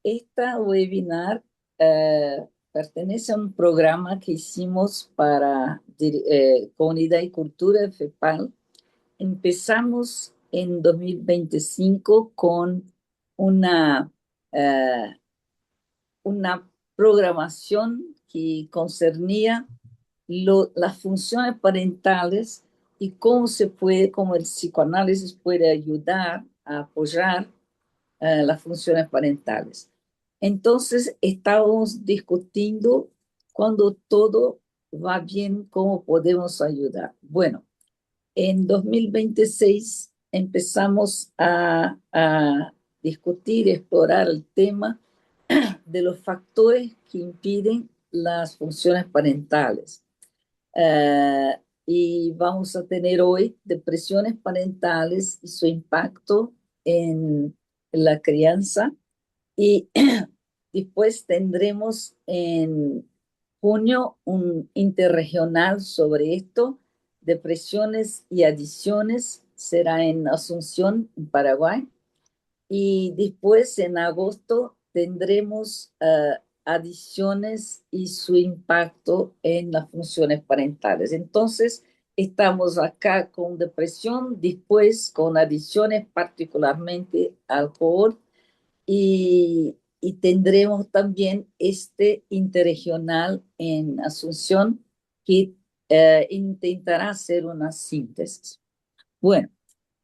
Esta webinar pertenece a un programa que hicimos para Comunidad y Cultura de FEPAL. Empezamos en 2025 con una, eh, una programación que concernía las funciones parentales y cómo el psicoanálisis puede ayudar a apoyar las funciones parentales. Entonces, estábamos discutiendo cuando todo va bien, cómo podemos ayudar. Bueno, en 2026 empezamos a discutir, explorar el tema de los factores que impiden las funciones parentales. Uh, y vamos a tener hoy depresiones parentales y su impacto en la crianza. Y después tendremos en junio un interregional sobre esto, depresiones y adicciones, será en Asunción, en Paraguay. Y después en agosto tendremos adiciones y su impacto en las funciones parentales. Entonces, estamos acá con depresión, después con adiciones, particularmente alcohol, y tendremos también este interregional en Asunción que intentará hacer una síntesis. Bueno,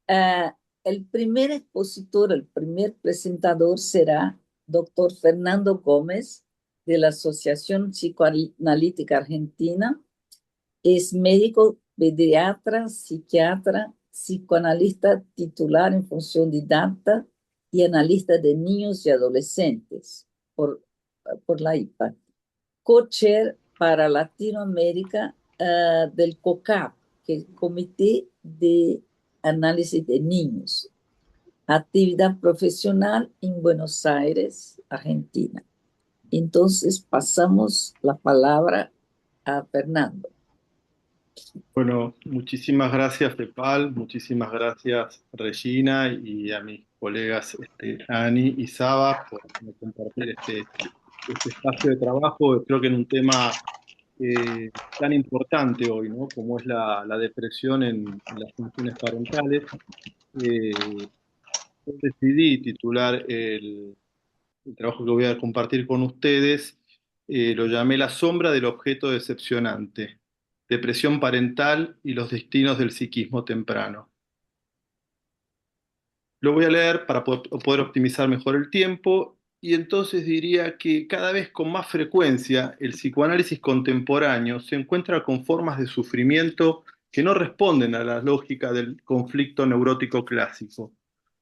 uh, el primer expositor, el primer presentador será doctor Fernando Gómez de la Asociación Psicoanalítica Argentina. Es médico, pediatra, psiquiatra, psicoanalista titular en función didacta y analista de niños y adolescentes por la IPA. Co-chair para Latinoamérica del COCAP, que es el Comité de Análisis de Niños. Actividad profesional en Buenos Aires, Argentina. Entonces pasamos la palabra a Fernando. Bueno, muchísimas gracias, Pepal, muchísimas gracias, Regina, y a mis colegas Ani y Saba por compartir este espacio de trabajo. Creo que en un tema tan importante hoy, ¿no? Como es la depresión en las funciones parentales. Eh, yo decidí titular el trabajo que voy a compartir con ustedes, lo llamé La sombra del objeto decepcionante, depresión parental y los destinos del psiquismo temprano. Lo voy a leer para poder optimizar mejor el tiempo, y entonces diría que cada vez con más frecuencia el psicoanálisis contemporáneo se encuentra con formas de sufrimiento que no responden a la lógica del conflicto neurótico clásico.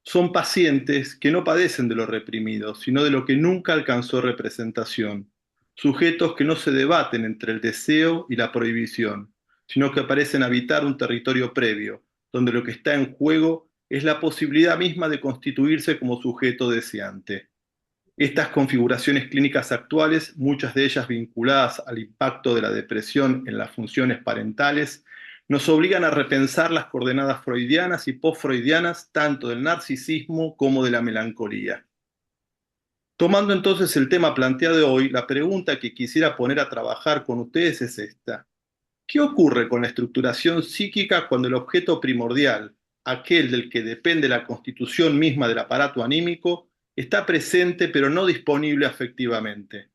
Son pacientes que no padecen de lo reprimido, sino de lo que nunca alcanzó representación. Sujetos que no se debaten entre el deseo y la prohibición, sino que parecen habitar un territorio previo, donde lo que está en juego es la posibilidad misma de constituirse como sujeto deseante. Estas configuraciones clínicas actuales, muchas de ellas vinculadas al impacto de la depresión en las funciones parentales, nos obligan a repensar las coordenadas freudianas y postfreudianas tanto del narcisismo como de la melancolía. Tomando entonces el tema planteado hoy, la pregunta que quisiera poner a trabajar con ustedes es esta. ¿Qué ocurre con la estructuración psíquica cuando el objeto primordial, aquel del que depende la constitución misma del aparato anímico, está presente pero no disponible afectivamente?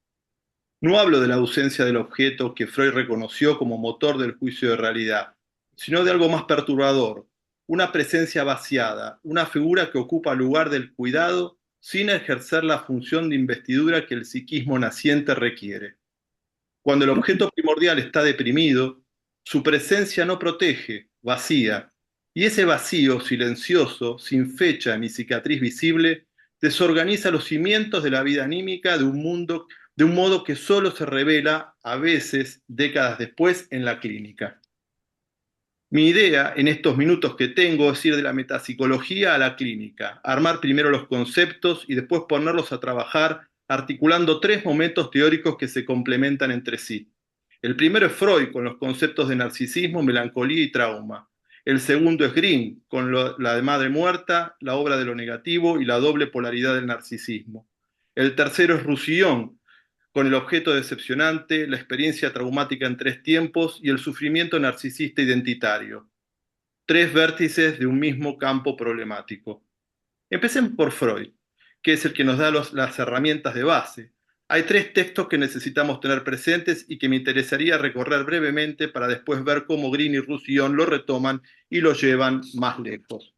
No hablo de la ausencia del objeto que Freud reconoció como motor del juicio de realidad, sino de algo más perturbador, una presencia vaciada, una figura que ocupa el lugar del cuidado sin ejercer la función de investidura que el psiquismo naciente requiere. Cuando el objeto primordial está deprimido, su presencia no protege, vacía, y ese vacío silencioso, sin fecha ni cicatriz visible, desorganiza los cimientos de la vida anímica de un modo que solo se revela, a veces, décadas después, en la clínica. Mi idea en estos minutos que tengo es ir de la metapsicología a la clínica, armar primero los conceptos y después ponerlos a trabajar articulando tres momentos teóricos que se complementan entre sí. El primero es Freud con los conceptos de narcisismo, melancolía y trauma. El segundo es Green con la de madre muerta, la obra de lo negativo y la doble polaridad del narcisismo. El tercero es Roussillon, con el objeto decepcionante, la experiencia traumática en tres tiempos y el sufrimiento narcisista identitario. Tres vértices de un mismo campo problemático. Empecemos por Freud, que es el que nos da las herramientas de base. Hay tres textos que necesitamos tener presentes y que me interesaría recorrer brevemente para después ver cómo Green y Roussillon lo retoman y lo llevan más lejos.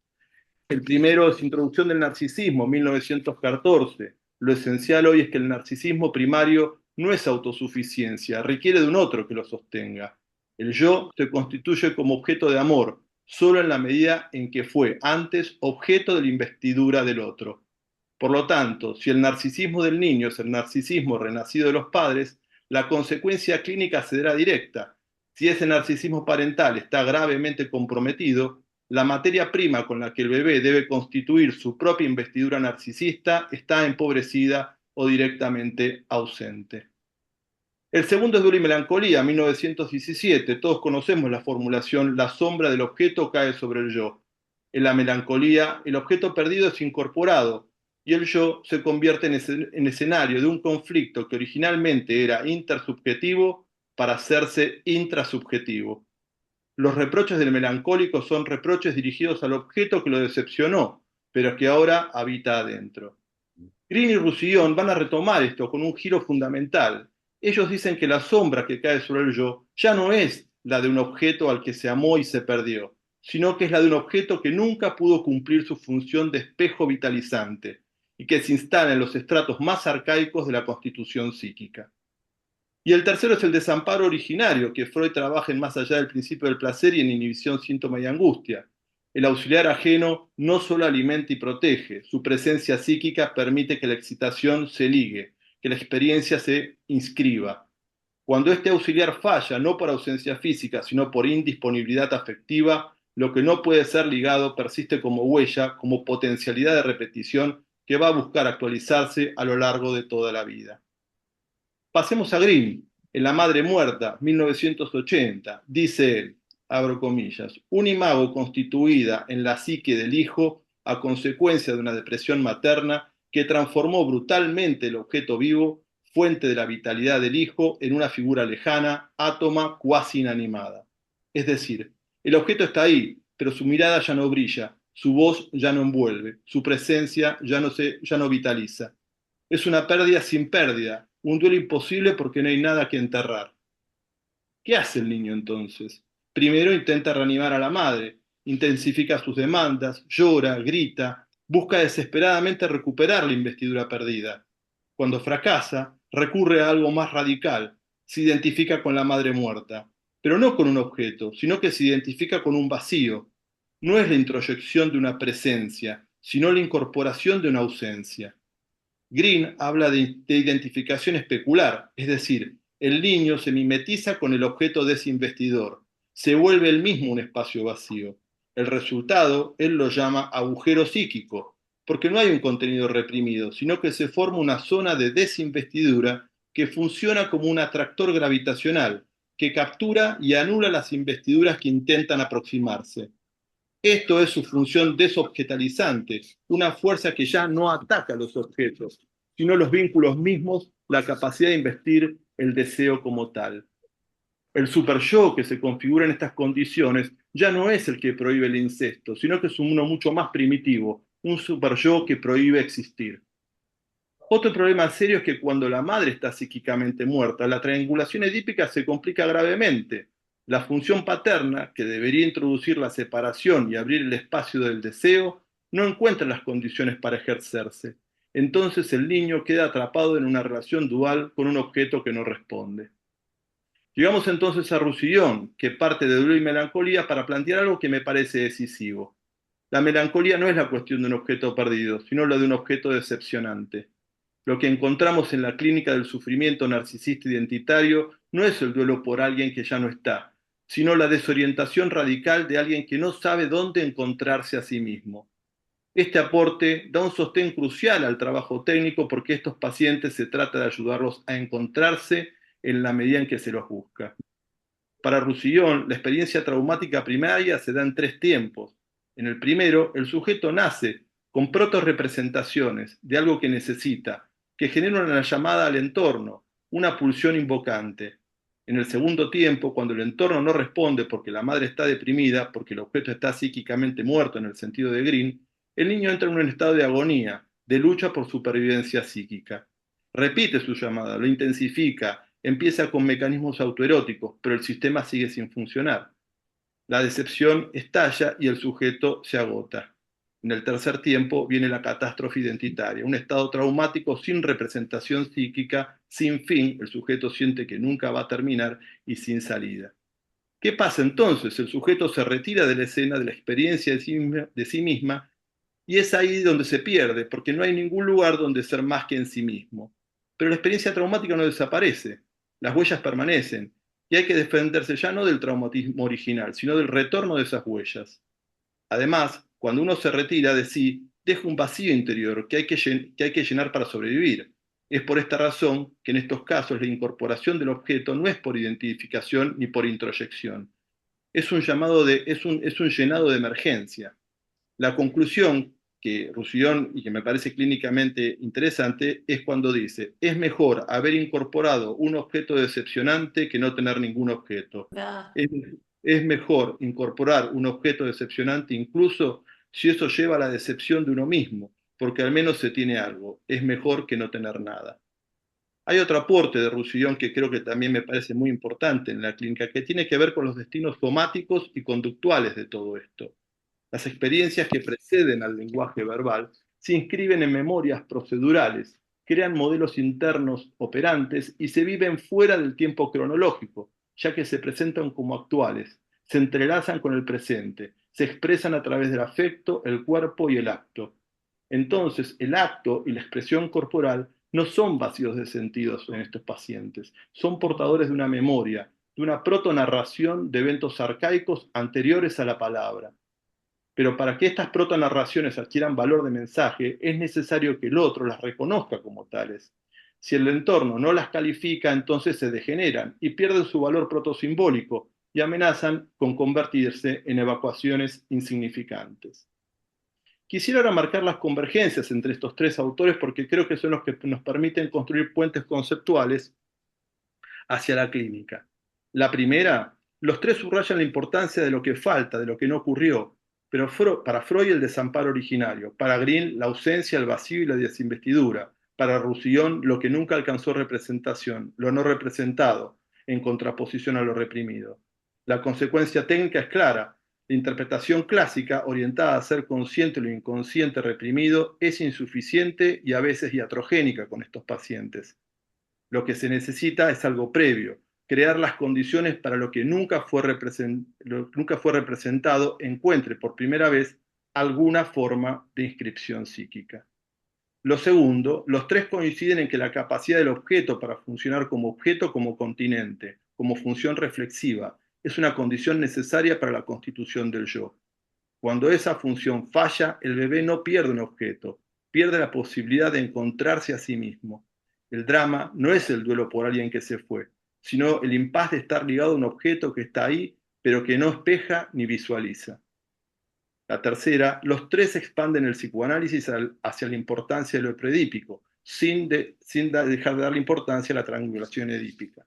El primero es Introducción del Narcisismo, 1914. Lo esencial hoy es que el narcisismo primario no es autosuficiencia, requiere de un otro que lo sostenga. El yo se constituye como objeto de amor, solo en la medida en que fue antes objeto de la investidura del otro. Por lo tanto, si el narcisismo del niño es el narcisismo renacido de los padres, la consecuencia clínica será directa. Si ese narcisismo parental está gravemente comprometido, la materia prima con la que el bebé debe constituir su propia investidura narcisista está empobrecida o directamente ausente. El segundo es Duelo y Melancolía, 1917. Todos conocemos la formulación: la sombra del objeto cae sobre el yo. En la melancolía, el objeto perdido es incorporado y el yo se convierte en escenario de un conflicto que originalmente era intersubjetivo para hacerse intrasubjetivo. Los reproches del melancólico son reproches dirigidos al objeto que lo decepcionó, pero que ahora habita adentro. Green y Roussillon van a retomar esto con un giro fundamental. Ellos dicen que la sombra que cae sobre el yo ya no es la de un objeto al que se amó y se perdió, sino que es la de un objeto que nunca pudo cumplir su función de espejo vitalizante y que se instala en los estratos más arcaicos de la constitución psíquica. Y el tercero es el desamparo originario, que Freud trabaja en Más allá del principio del placer y en Inhibición, síntoma y angustia. El auxiliar ajeno no solo alimenta y protege, su presencia psíquica permite que la excitación se ligue, que la experiencia se inscriba. Cuando este auxiliar falla, no por ausencia física, sino por indisponibilidad afectiva, lo que no puede ser ligado persiste como huella, como potencialidad de repetición que va a buscar actualizarse a lo largo de toda la vida. Pasemos a Grimm, en La Madre Muerta, 1980. Dice él, abro comillas, un imago constituida en la psique del hijo a consecuencia de una depresión materna que transformó brutalmente el objeto vivo, fuente de la vitalidad del hijo, en una figura lejana, átoma, cuasi inanimada. Es decir, el objeto está ahí, pero su mirada ya no brilla, su voz ya no envuelve, su presencia ya no vitaliza. Es una pérdida sin pérdida, un duelo imposible porque no hay nada que enterrar. ¿Qué hace el niño entonces? Primero intenta reanimar a la madre, intensifica sus demandas, llora, grita, busca desesperadamente recuperar la investidura perdida. Cuando fracasa, recurre a algo más radical, se identifica con la madre muerta, pero no con un objeto, sino que se identifica con un vacío. No es la introyección de una presencia, sino la incorporación de una ausencia. Green habla de identificación especular, es decir, el niño se mimetiza con el objeto desinvestidor, se vuelve él mismo un espacio vacío. El resultado, él lo llama agujero psíquico, porque no hay un contenido reprimido, sino que se forma una zona de desinvestidura que funciona como un atractor gravitacional, que captura y anula las investiduras que intentan aproximarse. Esto es su función desobjetalizante, una fuerza que ya no ataca los objetos, sino los vínculos mismos, la capacidad de investir el deseo como tal. El superyo que se configura en estas condiciones ya no es el que prohíbe el incesto, sino que es uno mucho más primitivo, un superyo que prohíbe existir. Otro problema serio es que cuando la madre está psíquicamente muerta, la triangulación edípica se complica gravemente. La función paterna, que debería introducir la separación y abrir el espacio del deseo, no encuentra las condiciones para ejercerse. Entonces el niño queda atrapado en una relación dual con un objeto que no responde. Llegamos entonces a Roussillon, que parte de Duelo y Melancolía para plantear algo que me parece decisivo. La melancolía no es la cuestión de un objeto perdido, sino la de un objeto decepcionante. Lo que encontramos en la clínica del sufrimiento narcisista identitario no es el duelo por alguien que ya no está, sino la desorientación radical de alguien que no sabe dónde encontrarse a sí mismo. Este aporte da un sostén crucial al trabajo técnico porque estos pacientes se trata de ayudarlos a encontrarse en la medida en que se los busca. Para Roussillon, la experiencia traumática primaria se da en tres tiempos. En el primero, el sujeto nace con protorrepresentaciones de algo que necesita, que generan una llamada al entorno, una pulsión invocante. En el segundo tiempo, cuando el entorno no responde porque la madre está deprimida, porque el objeto está psíquicamente muerto en el sentido de Green, el niño entra en un estado de agonía, de lucha por supervivencia psíquica. Repite su llamada, lo intensifica, empieza con mecanismos autoeróticos, pero el sistema sigue sin funcionar. La decepción estalla y el sujeto se agota. En el tercer tiempo viene la catástrofe identitaria, un estado traumático sin representación psíquica, sin fin, el sujeto siente que nunca va a terminar y sin salida. ¿Qué pasa entonces? El sujeto se retira de la escena, de la experiencia de sí misma, y es ahí donde se pierde, porque no hay ningún lugar donde ser más que en sí mismo. Pero la experiencia traumática no desaparece, las huellas permanecen, y hay que defenderse ya no del traumatismo original, sino del retorno de esas huellas. Además, cuando uno se retira de sí, deja un vacío interior que hay que llenar para sobrevivir. Es por esta razón que en estos casos la incorporación del objeto no es por identificación ni por introyección. Es un llenado de emergencia. La conclusión que Roussillon, y que me parece clínicamente interesante, es cuando dice, es mejor haber incorporado un objeto decepcionante que no tener ningún objeto. Ah, Es, es mejor incorporar un objeto decepcionante incluso si eso lleva a la decepción de uno mismo, porque al menos se tiene algo. Es mejor que no tener nada. Hay otro aporte de Roussillon que creo que también me parece muy importante en la clínica, que tiene que ver con los destinos somáticos y conductuales de todo esto. Las experiencias que preceden al lenguaje verbal se inscriben en memorias procedurales, crean modelos internos operantes y se viven fuera del tiempo cronológico, ya que se presentan como actuales, se entrelazan con el presente, se expresan a través del afecto, el cuerpo y el acto. Entonces, el acto y la expresión corporal no son vacíos de sentidos en estos pacientes, son portadores de una memoria, de una protonarración de eventos arcaicos anteriores a la palabra. Pero para que estas protonarraciones adquieran valor de mensaje, es necesario que el otro las reconozca como tales. Si el entorno no las califica, entonces se degeneran y pierden su valor protosimbólico y amenazan con convertirse en evacuaciones insignificantes. Quisiera ahora marcar las convergencias entre estos tres autores porque creo que son los que nos permiten construir puentes conceptuales hacia la clínica. La primera, los tres subrayan la importancia de lo que falta, de lo que no ocurrió, pero para Freud el desamparo originario, para Green la ausencia, el vacío y la desinvestidura, para Roussillon lo que nunca alcanzó representación, lo no representado, en contraposición a lo reprimido. La consecuencia técnica es clara. La interpretación clásica, orientada a ser consciente lo inconsciente reprimido, es insuficiente y a veces iatrogénica con estos pacientes. Lo que se necesita es algo previo, crear las condiciones para lo que nunca fue representado encuentre por primera vez alguna forma de inscripción psíquica. Lo segundo, los tres coinciden en que la capacidad del objeto para funcionar como objeto, como continente, como función reflexiva, es una condición necesaria para la constitución del yo. Cuando esa función falla, el bebé no pierde un objeto, pierde la posibilidad de encontrarse a sí mismo. El drama no es el duelo por alguien que se fue, sino el impas de estar ligado a un objeto que está ahí, pero que no espeja ni visualiza. La tercera, los tres expanden el psicoanálisis hacia la importancia de lo predípico, sin dejar de darle importancia a la triangulación edípica.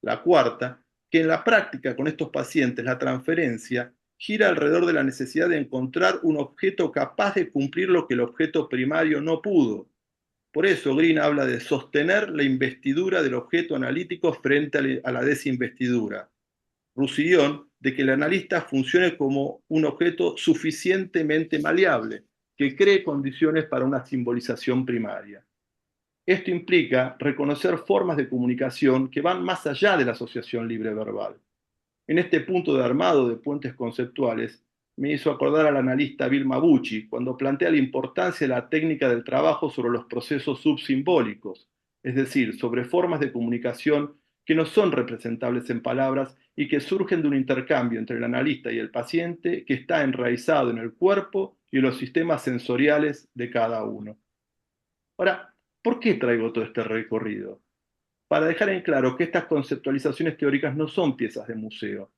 La cuarta, que en la práctica con estos pacientes la transferencia gira alrededor de la necesidad de encontrar un objeto capaz de cumplir lo que el objeto primario no pudo. Por eso Green habla de sostener la investidura del objeto analítico frente a la desinvestidura. Roussillon de que el analista funcione como un objeto suficientemente maleable, que cree condiciones para una simbolización primaria. Esto implica reconocer formas de comunicación que van más allá de la asociación libre verbal. En este punto de armado de puentes conceptuales, me hizo acordar al analista Vilma Bucci cuando plantea la importancia de la técnica del trabajo sobre los procesos subsimbólicos, es decir, sobre formas de comunicación que no son representables en palabras y que surgen de un intercambio entre el analista y el paciente que está enraizado en el cuerpo y en los sistemas sensoriales de cada uno. Ahora, ¿por qué traigo todo este recorrido? Para dejar en claro que estas conceptualizaciones teóricas no son piezas de museo.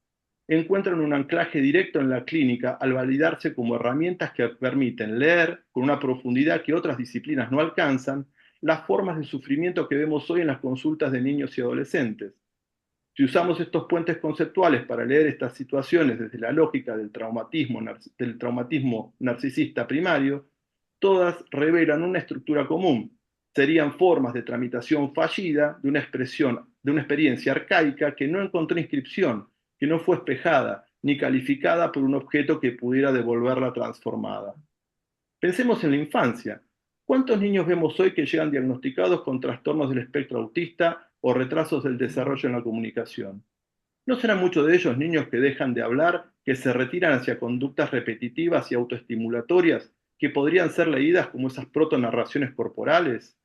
Encuentran un anclaje directo en la clínica al validarse como herramientas que permiten leer con una profundidad que otras disciplinas no alcanzan las formas de sufrimiento que vemos hoy en las consultas de niños y adolescentes. Si usamos estos puentes conceptuales para leer estas situaciones desde la lógica del traumatismo narcisista primario, todas revelan una estructura común. Serían formas de tramitación fallida de una experiencia arcaica que no encontró inscripción, que no fue espejada ni calificada por un objeto que pudiera devolverla transformada. Pensemos en la infancia. ¿Cuántos niños vemos hoy que llegan diagnosticados con trastornos del espectro autista o retrasos del desarrollo en la comunicación? ¿No serán muchos de ellos niños que dejan de hablar, que se retiran hacia conductas repetitivas y autoestimulatorias que podrían ser leídas como esas protonarraciones corporales?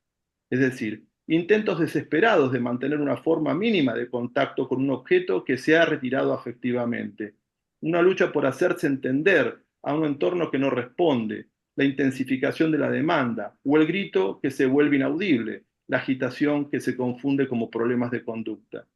Es decir, intentos desesperados de mantener una forma mínima de contacto con un objeto que se ha retirado afectivamente. Una lucha por hacerse entender a un entorno que no responde, la intensificación de la demanda o el grito que se vuelve inaudible, la agitación que se confunde como problemas de conducta.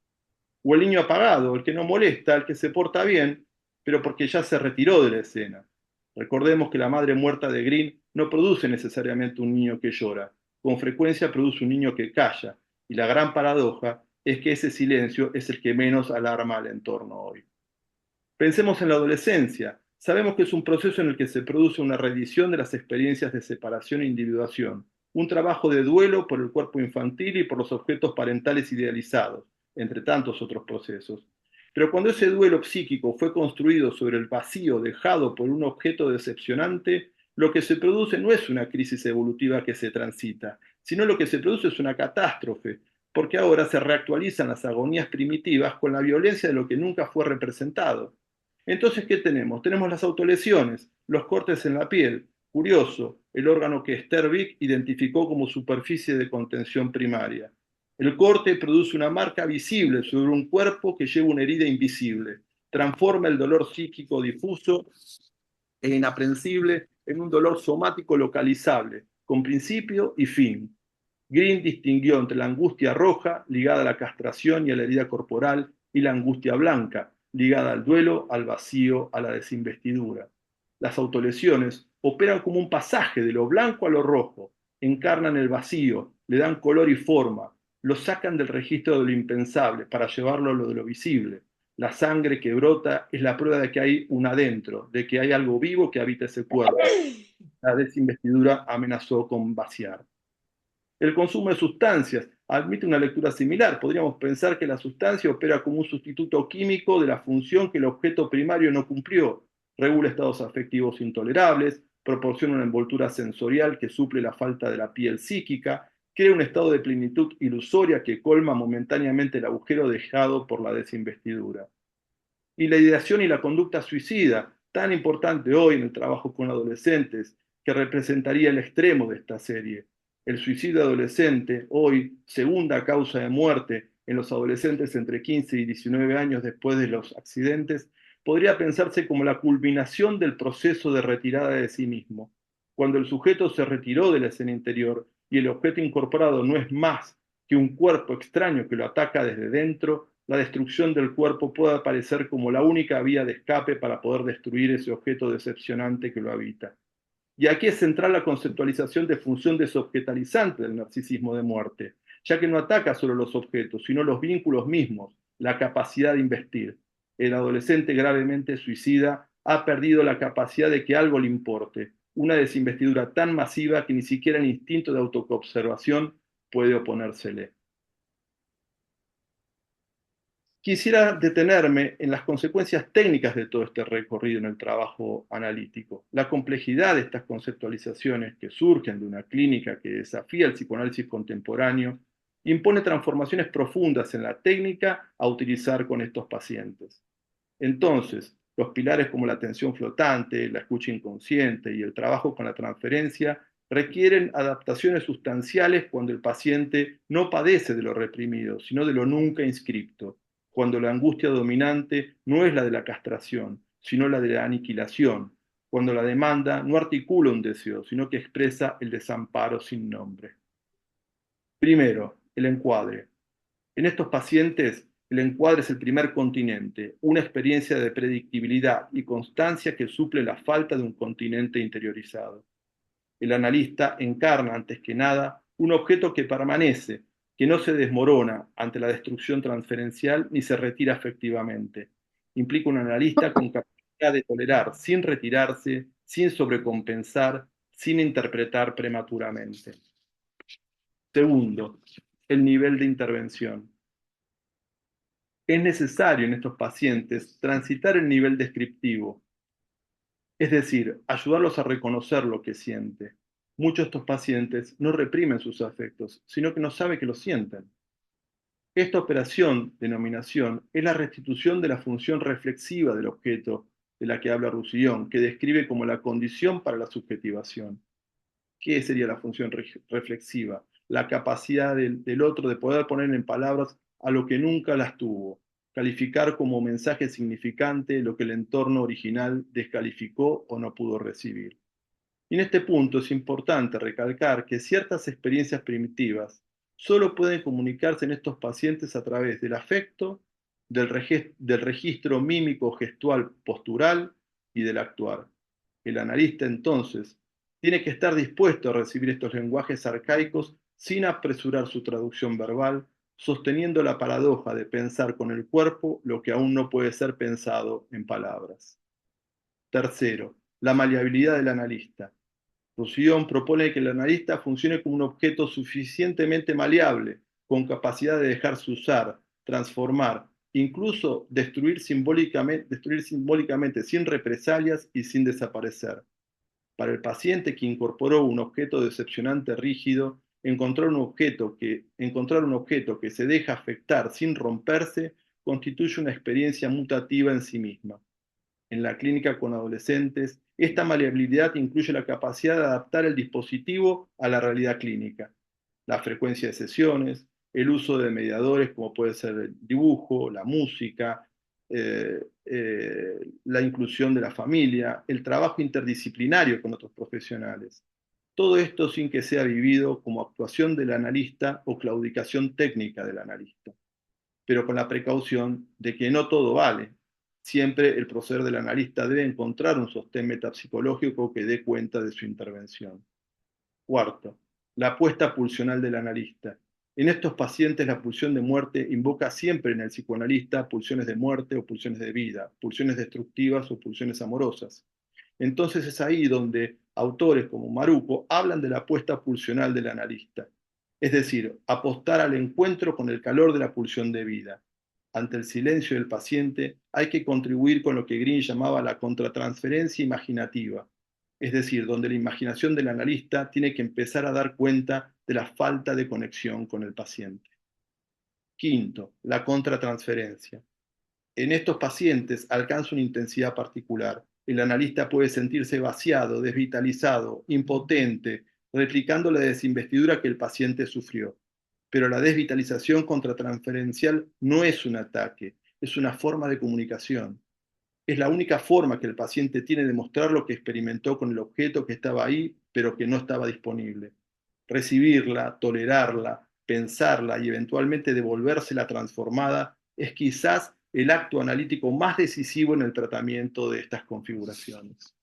O el niño apagado, el que no molesta, el que se porta bien, pero porque ya se retiró de la escena. Recordemos que la madre muerta de Green no produce necesariamente un niño que llora, con frecuencia produce un niño que calla, y la gran paradoja es que ese silencio es el que menos alarma al entorno hoy. Pensemos en la adolescencia. Sabemos que es un proceso en el que se produce una reedición de las experiencias de separación e individuación, un trabajo de duelo por el cuerpo infantil y por los objetos parentales idealizados, entre tantos otros procesos. Pero cuando ese duelo psíquico fue construido sobre el vacío dejado por un objeto decepcionante, lo que se produce no es una crisis evolutiva que se transita, sino lo que se produce es una catástrofe, porque ahora se reactualizan las agonías primitivas con la violencia de lo que nunca fue representado. Entonces, ¿qué tenemos? Tenemos las autolesiones, los cortes en la piel. Curioso, el órgano que Esther Vick identificó como superficie de contención primaria. El corte produce una marca visible sobre un cuerpo que lleva una herida invisible. Transforma el dolor psíquico difuso e inaprensible en un dolor somático localizable, con principio y fin. Green distinguió entre la angustia roja, ligada a la castración y a la herida corporal, y la angustia blanca, ligada al duelo, al vacío, a la desinvestidura. Las autolesiones operan como un pasaje de lo blanco a lo rojo, encarnan el vacío, le dan color y forma, lo sacan del registro de lo impensable para llevarlo a lo de lo visible. La sangre que brota es la prueba de que hay un adentro, de que hay algo vivo que habita ese cuerpo. La desinvestidura amenazó con vaciar. El consumo de sustancias admite una lectura similar. Podríamos pensar que la sustancia opera como un sustituto químico de la función que el objeto primario no cumplió. Regula estados afectivos intolerables, proporciona una envoltura sensorial que suple la falta de la piel psíquica, crea un estado de plenitud ilusoria que colma momentáneamente el agujero dejado por la desinvestidura. Y la ideación y la conducta suicida, tan importante hoy en el trabajo con adolescentes, que representaría el extremo de esta serie. El suicidio adolescente, hoy segunda causa de muerte en los adolescentes entre 15 y 19 años después de los accidentes, podría pensarse como la culminación del proceso de retirada de sí mismo. Cuando el sujeto se retiró de la escena interior y el objeto incorporado no es más que un cuerpo extraño que lo ataca desde dentro, la destrucción del cuerpo puede aparecer como la única vía de escape para poder destruir ese objeto decepcionante que lo habita. Y aquí es central la conceptualización de función desobjetalizante del narcisismo de muerte, ya que no ataca solo los objetos, sino los vínculos mismos, la capacidad de investir. El adolescente gravemente suicida ha perdido la capacidad de que algo le importe, una desinvestidura tan masiva que ni siquiera el instinto de autoobservación puede oponérsele. Quisiera detenerme en las consecuencias técnicas de todo este recorrido en el trabajo analítico. La complejidad de estas conceptualizaciones que surgen de una clínica que desafía el psicoanálisis contemporáneo impone transformaciones profundas en la técnica a utilizar con estos pacientes. Entonces, los pilares como la atención flotante, la escucha inconsciente y el trabajo con la transferencia requieren adaptaciones sustanciales cuando el paciente no padece de lo reprimido, sino de lo nunca inscripto, cuando la angustia dominante no es la de la castración, sino la de la aniquilación, cuando la demanda no articula un deseo, sino que expresa el desamparo sin nombre. Primero, el encuadre. En estos pacientes, el encuadre es el primer continente, una experiencia de predictibilidad y constancia que suple la falta de un continente interiorizado. El analista encarna, antes que nada, un objeto que permanece, que no se desmorona ante la destrucción transferencial ni se retira efectivamente. Implica un analista con capacidad de tolerar sin retirarse, sin sobrecompensar, sin interpretar prematuramente. Segundo, el nivel de intervención. Es necesario en estos pacientes transitar el nivel descriptivo, es decir, ayudarlos a reconocer lo que siente. Muchos de estos pacientes no reprimen sus afectos, sino que no saben que lo sienten. Esta operación, denominación, es la restitución de la función reflexiva del objeto de la que habla Roussillon, que describe como la condición para la subjetivación. ¿Qué sería la función reflexiva? La capacidad del otro de poder poner en palabras a lo que nunca las tuvo, calificar como mensaje significante lo que el entorno original descalificó o no pudo recibir. Y en este punto es importante recalcar que ciertas experiencias primitivas solo pueden comunicarse en estos pacientes a través del afecto, del registro mímico gestual postural y del actuar. El analista entonces tiene que estar dispuesto a recibir estos lenguajes arcaicos sin apresurar su traducción verbal, sosteniendo la paradoja de pensar con el cuerpo lo que aún no puede ser pensado en palabras. Tercero, la maleabilidad del analista. Roussillon propone que el analista funcione como un objeto suficientemente maleable, con capacidad de dejarse usar, transformar, incluso destruir simbólicamente sin represalias y sin desaparecer. Para el paciente que incorporó un objeto decepcionante rígido, encontrar un objeto que se deja afectar sin romperse constituye una experiencia mutativa en sí misma. En la clínica con adolescentes, esta maleabilidad incluye la capacidad de adaptar el dispositivo a la realidad clínica, la frecuencia de sesiones, el uso de mediadores como puede ser el dibujo, la música, la inclusión de la familia, el trabajo interdisciplinario con otros profesionales. Todo esto sin que sea vivido como actuación del analista o claudicación técnica del analista, pero con la precaución de que no todo vale. Siempre el proceder del analista debe encontrar un sostén metapsicológico que dé cuenta de su intervención. Cuarto, la apuesta pulsional del analista. En estos pacientes la pulsión de muerte invoca siempre en el psicoanalista pulsiones de muerte o pulsiones de vida, pulsiones destructivas o pulsiones amorosas. Entonces es ahí donde autores como Maruco hablan de la apuesta pulsional del analista, es decir, apostar al encuentro con el calor de la pulsión de vida. Ante el silencio del paciente hay que contribuir con lo que Green llamaba la contratransferencia imaginativa, es decir, donde la imaginación del analista tiene que empezar a dar cuenta de la falta de conexión con el paciente. Quinto, la contratransferencia. En estos pacientes alcanza una intensidad particular. El analista puede sentirse vaciado, desvitalizado, impotente, replicando la desinvestidura que el paciente sufrió. Pero la desvitalización contratransferencial no es un ataque, es una forma de comunicación. Es la única forma que el paciente tiene de mostrar lo que experimentó con el objeto que estaba ahí, pero que no estaba disponible. Recibirla, tolerarla, pensarla y eventualmente devolvérsela transformada es quizás el acto analítico más decisivo en el tratamiento de estas configuraciones.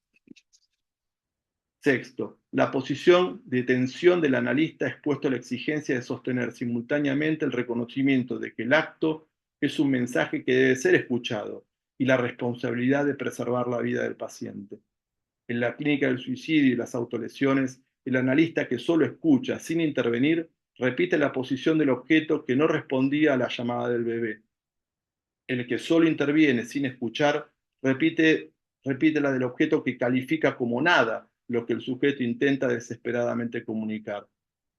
Sexto, la posición de tensión del analista expuesto a la exigencia de sostener simultáneamente el reconocimiento de que el acto es un mensaje que debe ser escuchado y la responsabilidad de preservar la vida del paciente. En la clínica del suicidio y las autolesiones, el analista que solo escucha sin intervenir repite la posición del objeto que no respondía a la llamada del bebé. El que solo interviene sin escuchar repite la del objeto que califica como nada lo que el sujeto intenta desesperadamente comunicar.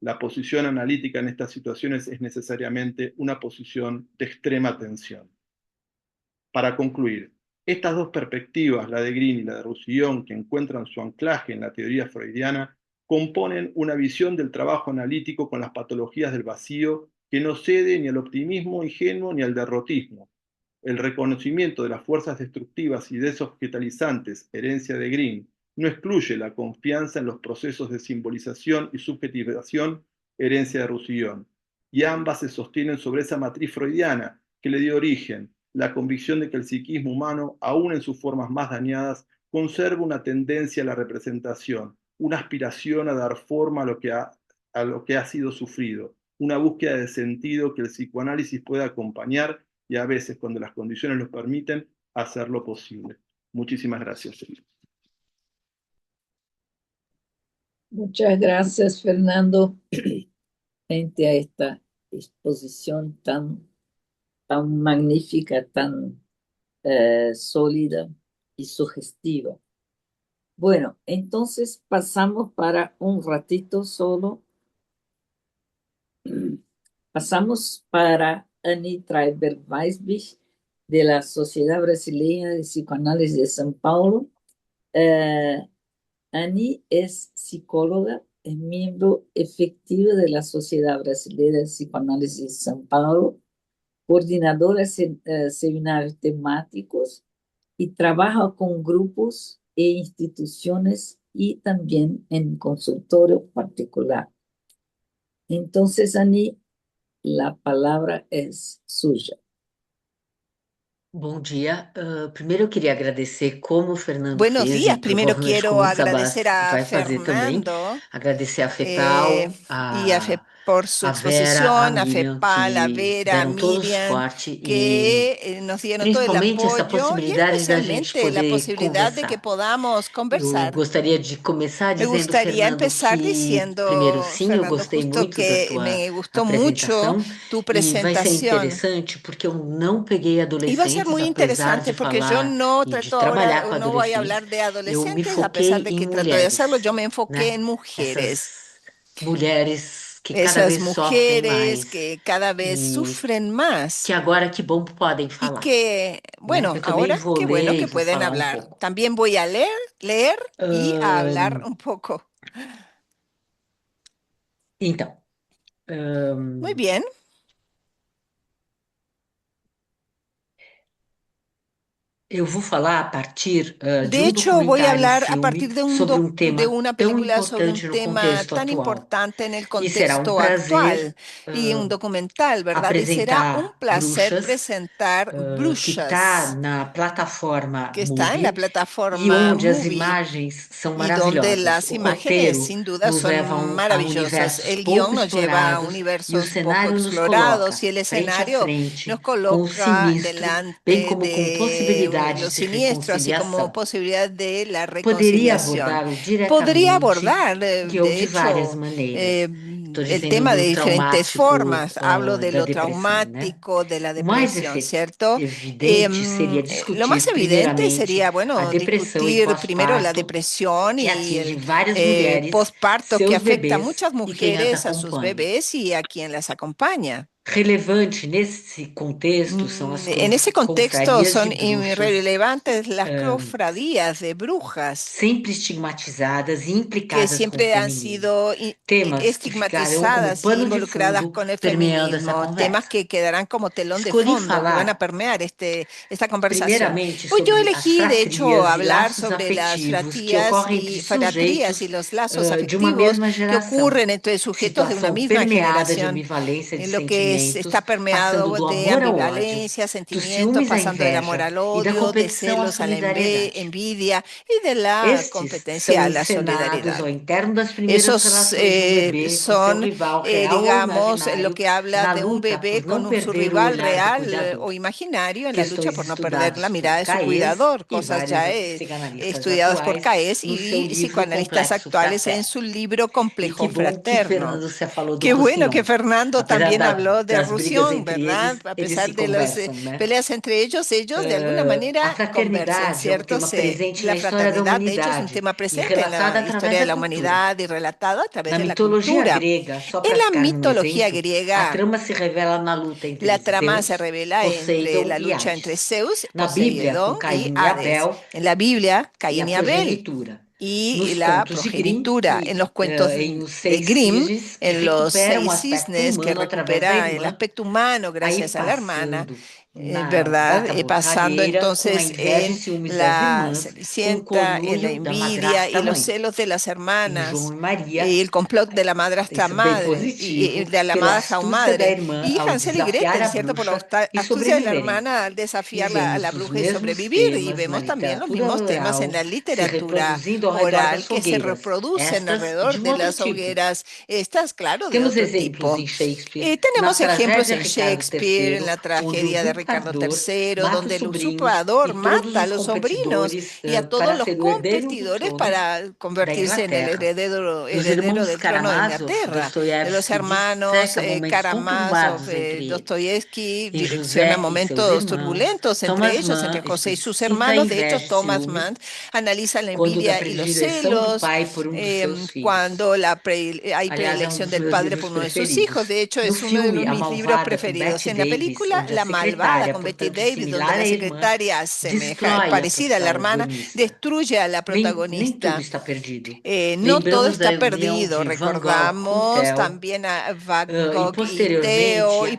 La posición analítica en estas situaciones es necesariamente una posición de extrema tensión. Para concluir, estas dos perspectivas, la de Green y la de Roussillon, que encuentran su anclaje en la teoría freudiana, componen una visión del trabajo analítico con las patologías del vacío que no cede ni al optimismo ingenuo ni al derrotismo. El reconocimiento de las fuerzas destructivas y desobjetalizantes, herencia de Green, no excluye la confianza en los procesos de simbolización y subjetivación, herencia de Roussillon, y ambas se sostienen sobre esa matriz freudiana que le dio origen, la convicción de que el psiquismo humano, aun en sus formas más dañadas, conserva una tendencia a la representación, una aspiración a dar forma a lo que ha a lo que ha sido sufrido, una búsqueda de sentido que el psicoanálisis pueda acompañar y a veces, cuando las condiciones lo permiten, hacerlo posible. Muchísimas gracias. Muchas gracias, Fernando, frente a esta exposición tan magnífica, tan sólida y sugestiva. Bueno, entonces pasamos para un ratito solo. Pasamos para Annie Treiber-Weisbich, de la Sociedad Brasileña de Psicoanálisis de São Paulo. Annie es psicóloga, es miembro efectivo de la Sociedad Brasileña de Psicoanálisis de São Paulo, coordinadora de seminarios temáticos y trabaja con grupos e instituciones y también en consultorio particular. Entonces, Annie, la palabra es suya. Bom dia. Primeiro eu queria agradecer, como o Fernando Buenos fez, días. e Primero provavelmente quiero como o agradecer Sabas a vai fazer também. Fernando Agradecer a FEPAL, y a por su a Vera, a exposición, a Miriam, FEPAL, a que Vera, a deram todo o Miriam, suporte e que nos dieron todo el principalmente essa apoyo y possibilidade da gente especialmente la poder posibilidad de que conversar. podamos Eu conversar. gostaria de começar Me dizendo, gustaría Fernando, empezar que primeiro, diciendo, sim, eu Fernando, gostei justo muito da que tua me gustó mucho apresentação tu e vai ser presentación. interessante porque eu não peguei Y va a ser adolescentes, muy apesar de interesante porque yo falar no e de trato trabalhar ahora, com no voy a adolescentes. hablar de Eu me adolescentes, a pesar foquei de em que trato de hacerlo, mulheres, yo me enfoqué né? en mujeres. Essas mulheres que cada Esas vez sofrem mujeres mais que cada vez e sufren que más agora que bom podem y falar, que, né? bueno, Eu também ahora vou qué bueno ler e que vou pueden falar um hablar. pouco. También voy a leer y a hablar Ahn, un poco. então, Muy ahn, bien. eu vou falar a partir de De hecho, voy a documentário hablar a filme partir sobre de tema una tão película sobre un importante no tema contexto tan atual. importante en el E será contexto prazer actual y un documental, ¿verdad? Y será un apresentar placer Bruxas, presentar que está Bruxas, na plataforma que está en la Movie e plataforma onde as Movie imagens são y donde maravilhosas. las O imágenes roteiro sin duda nos son leva a maravillosas. universos El pouco guión nos lleva a explorados e o universos poco cenário nos coloca explorados y el frente a escenario nos frente com o coloca sinistro, bem delante como com de possibilidades lo de siniestro, así como reconciliação. posibilidad de la Poderia reconciliación. abordá-lo Podría diretamente abordar, e ou de de várias hecho, maneiras. Estou el dizendo tema do de diferentes traumático, formas. Hablo de da lo depressão, né? traumático, de la O mais depresión, ¿cierto? evidente seria Lo más discutir, evidente primeiramente, sería, a bueno, depressão e discutir primero la pós-parto, depresión que y atinge el várias mulheres, posparto que seus afecta a bebês muchas e quem as mujeres, a sus acompanha. bebés y a quien las acompaña. Relevante nesse contexto são as En ese contexto confrarias de son bruxas, irrelevantes las cofradías de brujas sempre estigmatizadas e que implicadas com o siempre han feminismo. sido Temas que ficarão como estigmatizadas y pano de involucradas fundo con el permeando essa feminismo, temas conversa. que quedarán como telón de Escolhi fondo, que van a falar permear esta conversación. primeiramente Pues yo sobre as elegí, de hecho, fratrias e hablar laços sobre las afetivos que fratías ocorrem entre y fratrías y sujeitos los lazos de uma afectivos mesma que geração. ocurren entre sujetos de una Situação misma permeada de generación, ambivalência de en lo que sentimentos, está permeado passando do de amor ao ódio, ambivalencia, dos sentimientos, ciúmes à pasando del amor inveja al e da odio, de competição à celos a la solidariedade. envidia y de la Estes são competencia a la encenados solidaridad. ao interno das primeiras Esos relações de um bebê com seu son, rival real ou digamos, lo imaginário, que habla na de un luta por bebé não con su perder o rival olhar do real cuidador. o imaginario en la lucha Questões por no perder la estudadas mirada por de su Caes cuidador, e cosas vários ya psicanalistas estudiadas por atuais Caes no seu y livro psicoanalistas Complexo actuales en Fraterno. su libro E que Complejo bom que Fraterno. Fernando se falou do Qué bueno que Roussillon. Fernando Apesar también habló de das brigas Roussillon, entre ¿verdad? eles, A eles se pesar de las conversam, né? peleas entre ellos de alguna A manera conversan, fraternidade é um ¿cierto? tema presente na La história da fraternidad, de hecho, es un humanidade tema e presente en relatada la através historia de da la cultura. humanidad y relatado a través Na de la mitologia cultura. grega, só En para la ficar num mitología exemplo, a griega, trama se revela na luta entre la trama se Zeus, revela entre Poseidon la e lucha entre Hades. Zeus, Na Bíblia, com Poseidón y Caim e Hades. Abel, En la Biblia, e a Caín y Abel. progenitura. Y Nos la contos de Grimm, progenitura en los cuentos em Os de Seis Grimm, Cisnes, que en los recuperam o seis aspecto cisnes que humano através da recupera el irmã, aspecto humano aí gracias a la hermana, passando ¿verdad? Gata Pasando Borralheira, com a entonces inveja e en ciúmes das la irmãs, com o Cenicienta, en la conluio da envidia y madrasta los mãe. celos de las Em João hermanas e Maria, y el complot de la madrastra isso bem madre y positivo, de la pela madrastra astúcia da madre irmã y ao Hansel y desafiar Gretel, a ¿cierto? Por la bruxa e astucia de la sobreviverem. hermana al E desafiar a la vemos os bruja y mesmos sobrevivir y temas na vemos también los literatura mismos temas en oral la se literatura reproduzindo ao redor oral das que se fogueiras, reproducen estas de alrededor de outro las tipo. hogueras, estas, claro, de Temos otro exemplos tipo. em Shakespeare, na Tenemos ejemplos tragédia en Ricardo Shakespeare, en III, la onde o tragedia de Ricardo usurpador III, mata os donde el sobrinhos usurpador e todos mata a os los sobrinos competidores y a todos para los ser o herdeiro do competidores trono para da convertirse en el Inglaterra. Dos heredero irmãos del trono de Karamazov, Inglaterra. De los Dostoiévski hermanos disseca momentos Karamazov, conturbados entre eles. Dostoyevsky Em direcciona José e seus momentos irmãos, turbulentos entre Thomas ellos, Mann entre José y sus explicita a hermanos. De hecho, inveja e Thomas ciúme Mann analiza la quando da envidia y los predileção do celos pai por dos seus filhos. cuando hay Aliás, é predilección dos del meus padre por livros uno de sus hijos. preferidos. De hecho, No es uno de filme, A mis libros Malvada, com preferidos. Bette En la Davis, película, onde a La Malvada, secretária, con Betty portanto Davis, donde similar la à irmã, secretaria destrói a parecida a la hermana protagonista. destruye a la Nem tudo protagonista. está perdido. No todo Lembramos da está união perdido. de Van Gogh com Recordamos Theo, también a Van e Gogh y posteriormente Theo, y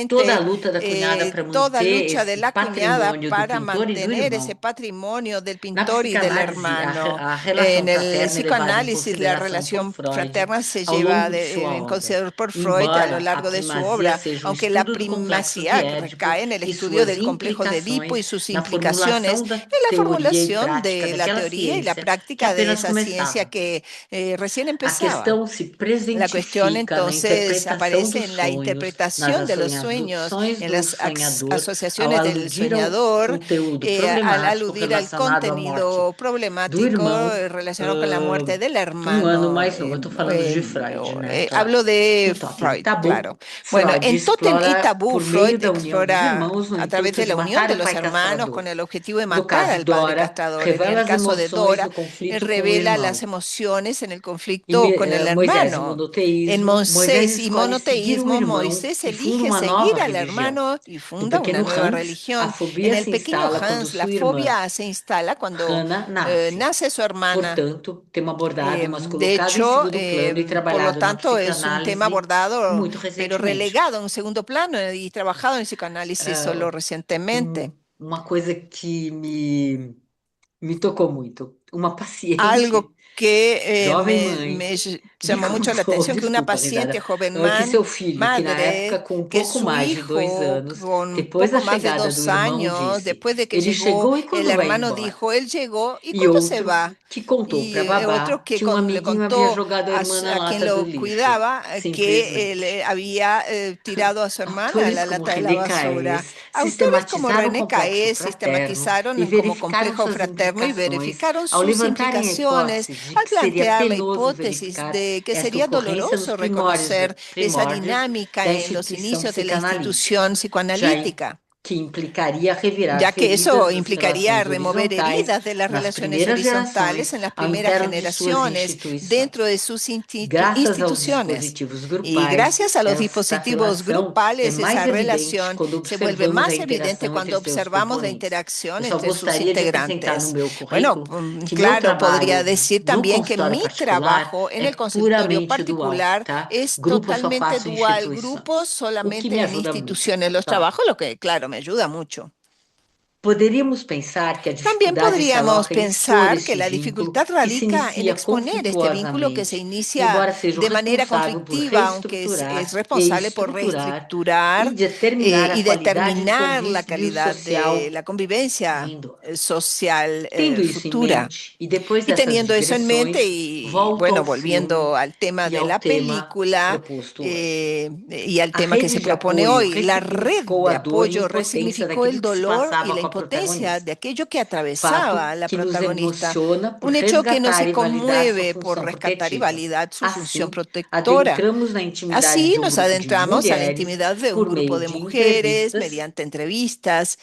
toda a posteriormente luta da cunhada para toda manter lucha de esse la cuñada patrimônio do para pintor e do mantener ese irmão. patrimonio del Na pintor y del psicanálise, hermano. a relação En el fraterna é levada em psicoanálisis, la consideração por relación Freud fraterna se ao lleva longo de sua en obra. consideración por Freud a lo Embora a largo de su primazia obra, seja o aunque la estudo do complexo de primacía Édipo recae en el e estudio suas del complejo de Edipo y implicações sus na implicaciones formulação da en la teoria e formulación prática de la daquela teoría y la ciência que práctica de apenas esa ciencia começava. que recién A empezaba. questão se La cuestión presentifica na entonces interpretação aparece dos en la sonhos, nas interpretación de los sueños, associações en do las sonhador, ao asociaciones del aludir ao soñador, conteúdo al problemático aludir al relacionado à morte contenido do problemático irmão, relacionado con la muerte del ano hermano. mais novo. Eu estou falando de Freud, né? Claro. Hablo de Então, em Freud, Tabu, claro. Bueno, Freud en Tótem y explora, Tabú, por meio Freud da união dos explora irmãos, no a través intuito de de la unión matar de o los pai hermanos con castrador. el objetivo de No matar caso al padre Dora, castrador. En revela el as caso de emoções Dora, do conflito com o revela las irmão. emociones en el Em conflicto con el Moisés e hermano. En monoteísmo, Moisés Moisés y escolhe seguir o monoteísmo, irmão Moisés e funda elige uma seguir nova al religião. hermano y No funda una pequeno nueva Hans, a religión. En fobia el se pequeño instala quando Hans, la sua irmã, fobia se instala cuando Hannah, nasce. nace su hermana. Portanto, tema abordado, mas De colocado em hecho, segundo plano e por lo trabalhado na tanto, es un tema psicanálise abordado, muito pero recentemente. relegado a un segundo plano y trabajado en psicoanálisis solo recientemente. Uma coisa que me tocou muito. Uma paciente, Algo que jovem mãe, me me llamó mucho la contou, atención, que una desculpa, risada, paciente joven que seu filho, que na época madre, com um que pouco su mais de 2 hijo anos, con depois da poco más de chegada do 2 irmão, años, disse: después de que ele llegó, chegou e el quando vai hermano embora? dijo, él llegó y E cuando se outro va. que contou para Y otro babá que que um le amiguinho havia contó jogado a irmã na a quien lata do lo lixo, cuidaba que él simplesmente. había tirado a su hermana en Autores la como lata de la René basura. Caes Autores como sistematizaram o René complexo Caes fraterno e sistematizaron como verificaram complejo suas fraterno y implicações verificaron ao sus levantarem a implicaciones hipótese de al que seria plantear la penoso hipótesis verificar de que esta sería ocorrência nos doloroso reconocer esa primórdios dinámica da en los instituição inicios de la psicanalítica, institución já psicoanalítica, que implicaria revirar ya que eso feridas das implicaría relações remover horizontais heridas de las nas relaciones primeiras horizontales gerações en las ao primeras interno de suas generaciones dentro instituições. de sus Graças aos instituciones. dispositivos Y grupais, gracias a los esta dispositivos relação é grupales, mais esa evidente relación quando se vuelve observamos a más evidente interação entre cuando seus observamos la componentes. interacción Eu só entre sus gostaria de acrescentar no integrantes. meu Bueno, currículo que meu claro, podría trabalho decir no también que consultório mi particular trabajo en é el consultorio puramente dual, particular tá? es Grupo eu só totalmente faço em dual, grupos instituições, o que me solamente en ajuda muito, instituciones. Los tá? trabajos, lo que, claro, me ayuda mucho. Poderíamos pensar que a También dificuldade se podríamos aloca em expor pensar que este la vínculo dificultad que se radica en inicia exponer este vínculo que se conflituosamente, inicia embora seja o de manera responsável por conflictiva, aunque es reestruturar e responsable por estruturar reestructurar e determinar a y qualidade de determinar la convívio calidad de social la convivencia vindoura. social Tendo isso em futura. mente, e depois Y dessas teniendo eso en mente digressões, y volto bueno, ao filme volviendo al tema e de ao la tema película proposto hoje. y al A tema que rede se de propone apoio hoy, la red ressignificou de a dor e apoyo impotência resignificó daquilo el que se dolor y passava la com a impotencia de protagonista. aquello que Fato atravesaba la que nos protagonista. emociona por Un hecho que nos resgatar e validar sua conmueve por função rescatar y protetiva. validar su función Assim, protectora. adentramos na intimidade Así de nos grupo de adentramos a la mulheres intimidad de un por grupo meio de de mujeres entrevistas, mediante entrevistas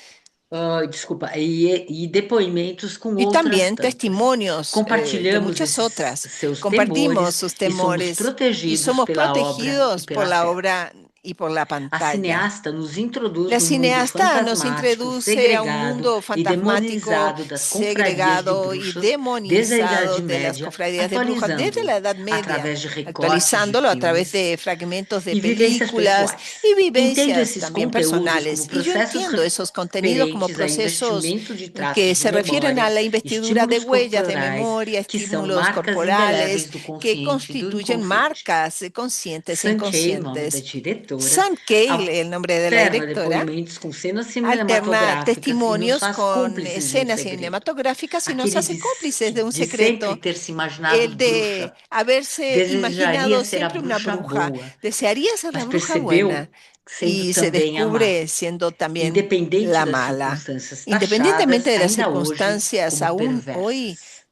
desculpa, e depoimentos com y outras también tantas. testimonios de Compartilhamos muchas esses otras. seus Compartimos temores sus e somos temores y protegidos somos pela obra e protegidos por pela la fé. obra y por la A pantalla. cineasta nos introduz La no mundo cineasta nos fantasmático, introduce a un segregado mundo e fantasmático, demonizado das confradias de segregado y bruxas desde a Idade demonizado de las Média, cofradías de brujas desde la atualizando-o Edad Media, através de recortes de actualizándolo a través filmes de fragmentos de e vivências películas pessoais. y Entendo vivencias esses también conteúdos como personales. Y yo processos entiendo esos contenidos como referentes a procesos investimento de que traços de se refieren a memória, la investidura de estímulos huellas de corporais, memoria, que são estímulos marcas corporales, indeléveis do que consciente e do constituyen inconsciente. marcas conscientes e Sankey, o nome da inconscientes. diretora, Sam Cale, el nombre de la alterna directora, depoimentos com cenas alterna cinematográficas e nos testimonios faz con cúmplices de um escenas segredo. cinematográficas y nos Aquele hace cómplices de un de sempre secreto, ter se imaginado el de bruxa, haberse desejaria imaginado ser a siempre una bruxa bruja, boa, desearía ser la mas bruja buena percebeu sendo y se também a má. descubre siendo también Independente la das mala, circunstâncias independientemente taxadas de las ainda hoje circunstancias, como aún hoy perversas.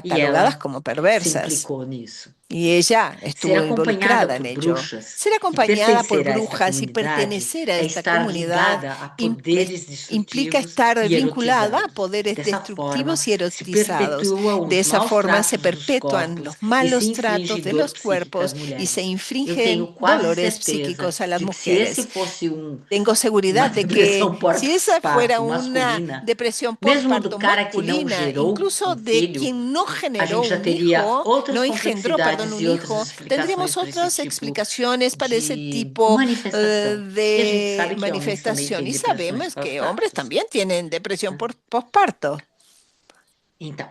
E catalogadas ela como se perversas. implicou nisso. Y ella Ser estuvo acompanhada involucrada por en ello. bruxas Ser e acompañada por pertencer a esta brujas y comunidade pertenecer a é esta estar comunidad ligada a im- poderes implica destrutivos estar e vinculada a erotizados. poderes Dessa forma, destructivos y se erotizados. perpetuam De os esa maus forma se tratos dos perpetúan corpos los e se malos inflige tratos de dor los psíquica às cuerpos y se mulheres. Eu tenho infringen quase dolores certeza psíquicos a las de que se esse mujeres. fosse Tengo uma seguridad de que depressão si esa fuera pós-parto una masculina, depresión mesmo do postparto cara que não masculina, gerou incluso um de filho, quien no a generó gente já un teria hijo, outras no engendró, perdón, complexidades un e outras hijo, explicações tendríamos para esse otras tipo explicaciones para ese de tipo manifestação. E a gente de sabe que homens também manifestación. têm Y depressões sabemos que hombres pós-partos, también tienen depresión né? por postparto. Então,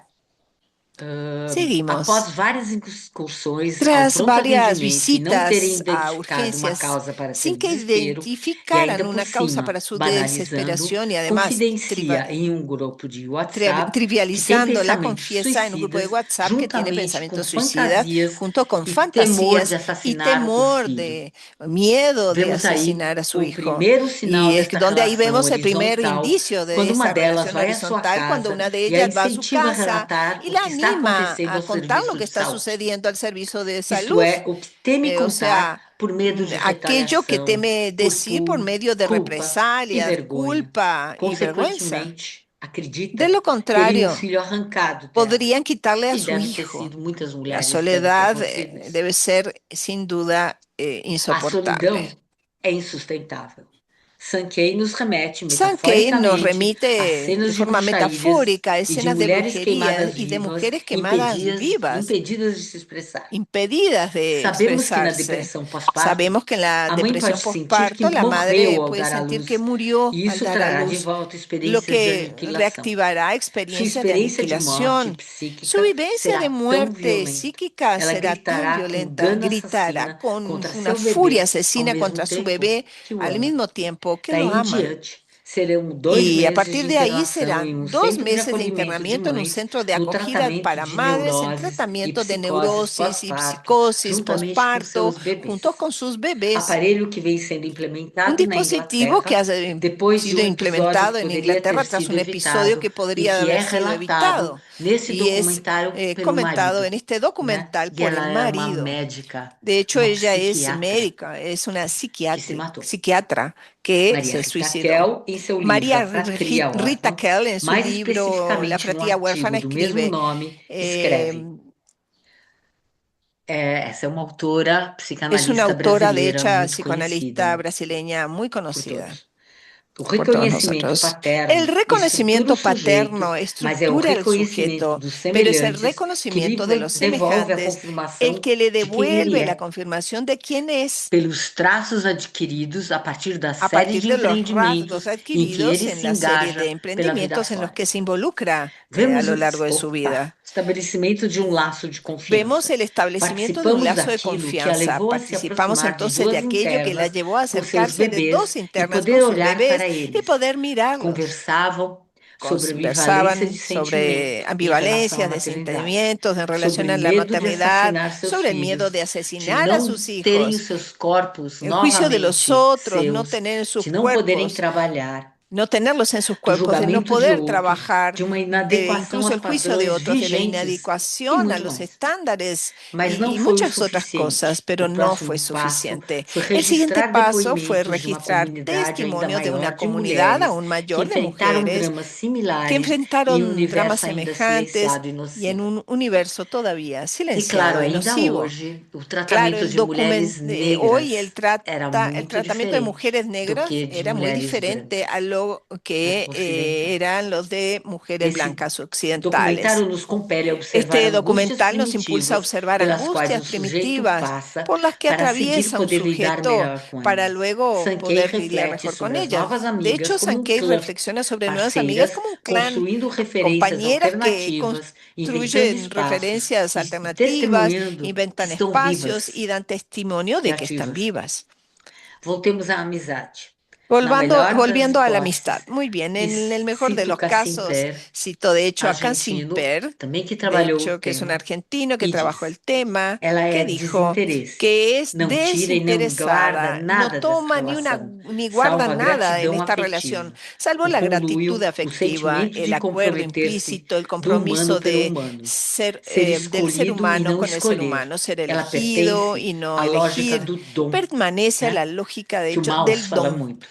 após Seguimos. várias incursões ao Tras pronto varias atendimento e não terem visitas a identificado uma urgencias causa para seu sin que desespero, e ainda identificaran por una causa cima, para su banalizando, desesperación y además confidencia em um grupo de WhatsApp que tem trivializando la pensamentos confiesa en un grupo de suicidas, WhatsApp que tiene juntamente com pensamientos suicidas, fantasias junto con e temor de fantasías y assassinar o temor filho. de miedo de Vemos aí asesinar a su o hijo. primeiro sinal Y es que desta donde ahí relação vemos el primer horizontal, indicio de quando uma esta delas relación vai à sua horizontal, cuando casa una de e a ellas va a su incentiva a casa relatar y o la que está anima acontecendo a ao contar lo serviço que de está saúde. sucediendo al servicio de Isto salud. é, o que teme O sea, contar por medo de aquello que retaliação, teme decir por medio de culpa e represalias, vergonha. culpa y vergüenza. Consequentemente, De acredita, lo teria um contrario, filho arrancado dela. podrían quitarle a E su deve ter hijo. sido, muitas La mulheres devem ter soledad acontecido isso. debe ser sin duda A insoportable. solidão é insustentável. Sankey nos remete Sankey nos metaforicamente a remite de cenas de forma bruxarias metafórica a e de escenas de mulheres brujería queimadas y de vivas, mujeres quemadas vivas, impedidas de se expressar. impedidas de Sabemos que na expresarse. depressão pós-parto, Sabemos que en la a mãe depresión pode sentir que postparto la morreu madre ao puede dar à sentir que luz, murió e al isso dar a trará de luz, volta lo experiências de que aniquilação. reactivará Sua experiencias de experiência de morte aniquilación. Su psíquica vivencia de será tão muerte violenta. psíquica Ela será tan gritará com violenta, gana gritará assassina con contra una seu furia bebê, ao asesina mesmo contra su tempo bebé que o al ama. mismo tiempo que lo Daí em ama. diante, serão 2 Y a meses partir de de ahí internação em serán um 2 centro de meses de acolhimento de internamiento en un mães, centro de no acogida tratamento para de madres, en neuroses e tratamiento de psicoses neurosis y pós-parto, psicosis juntamente com postparto, seus junto bebês. con sus bebés. Aparelho que vem sendo Un implementado na dispositivo que Inglaterra ha depois de sido um episódio que implementado en poderia ter Inglaterra tras sido un episodio evitado que e podría que é haber sido relatado evitado nesse y es documentário pelo comentado marido, en este né? documental E por el ela é uma marido. médica, De hecho, uma ella es psiquiatra médica, es una que se matou. psiquiatra que Maria se Rita suicidó. Kell, em seu livro A María Fratria Rita Órfã, Kell, en su mais libro La especificamente no fratría artigo huérfana, do mesmo escribe, nome, eh, escreve. Essa é uma autora es una psicanalista autora, de brasileira hecha, muito psicoanalista conhecida brasileña muy por conocida todos. O por todos reconhecimento nosotros. El paterno estrutura o reconocimiento sujeito, paterno mas é o estructura el reconhecimento sujeto, dos pero es el semelhantes que reconocimiento de los devolve a semejantes el confirmação que le de quem ele devuelve la é, confirmación de quién es pelos traços adquiridos a partir da a série partir de de los rasgos empreendimentos em que adquiridos ele en se la serie de engaja pela vida emprendimientos en los fora. que se involucra a Vemos lo largo de su vida. estabelecimento de um laço de Vemos confiança. el establecimiento de un Participamos lazo de daquilo que a confianza. levou a se Participamos aproximar de entonces de duas aquello que la internas llevó a com seus acercarse de bebês dos e internas con poder sus olhar para bebés y eles. poder mirarlos. Conversavam sobre ambivalência de Conversaban sentimento sobre em relação à ambivalencias de maternidade, sentimientos en relación sobre a la medo de maternidad, assassinar seus sobre el miedo filhos, de de asesinar a não sus terem os hijos, seus corpos el juicio de los novamente otros, no seus, tener sus de não poderem cuerpos trabalhar, no tenerlos en sus do cuerpos, de no julgamento de poder outros, trabajar, de uma de inadequação incluso aos el juicio de padrões otros, de la vigentes e inadecuación a muito los mais. estándares Mas não y foi o muchas otras cosas, suficiente. pero O no fue próximo passo suficiente. foi El siguiente registrar paso fue depoimentos de uma registrar comunidade ainda testimonios de una maior de comunidad mulheres aún que mayor de enfrentaram mujeres dramas que similares em um enfrentaron dramas universo ainda semejantes silenciado e y en nocivo. un universo todavía E claro, silenciado y ainda nocivo. hoje, o Claro, tratamento de mulheres hoy negras era el muito tratamiento de diferente mujeres do negras que de era muy mulheres diferente a brancas lo que ocidentais. eran los de mujeres Esse blancas occidentales. documentário nos compele a observar Este angústias documental nos impulsa a primitivas observar pelas quais angustias o sujeito primitivas passa por las que para seguir atraviesa un poder lidar sujeto melhor com para elas. luego Sankey poder lidiar reflete mejor con sobre as ellas. novas De hecho, amigas como um Sankey clã, reflexiona sobre nuevas amigas parceiras, como un clan, construindo referências compañeras que alternativas, inventando construyen espaços referencias e alternativas, testemunhando que inventan estão espacios vivas y dan testimonio e de que están ativas. vivas. Voltemos à amizade. Na melhor das Volviendo a la amistad. hipóteses, Muy bien, en el mejor de cito los casos, Cassimper, cito de hecho a argentino, Cansimper, também que de trabalhou o hecho que es un tema, argentino que e trabajó diz: el tema, ela que é dijo desinteresse, que es não tira e não guarda desinteresada, no nada dessa toma relação, ni guarda salvo a nada en gratidão esta relación, afetiva, salvo o la gratitud conluio, o afectiva, sentimento el de acuerdo comprometer-se implícito, el do humano compromiso pelo de humano, ser del ser escolhido e humano não con el ser escolher. humano, ser Ela elegido pertence y no à lógica elegir. do dom, Permanece a né? la lógica, de Que o hecho, Maus del fala don, muito.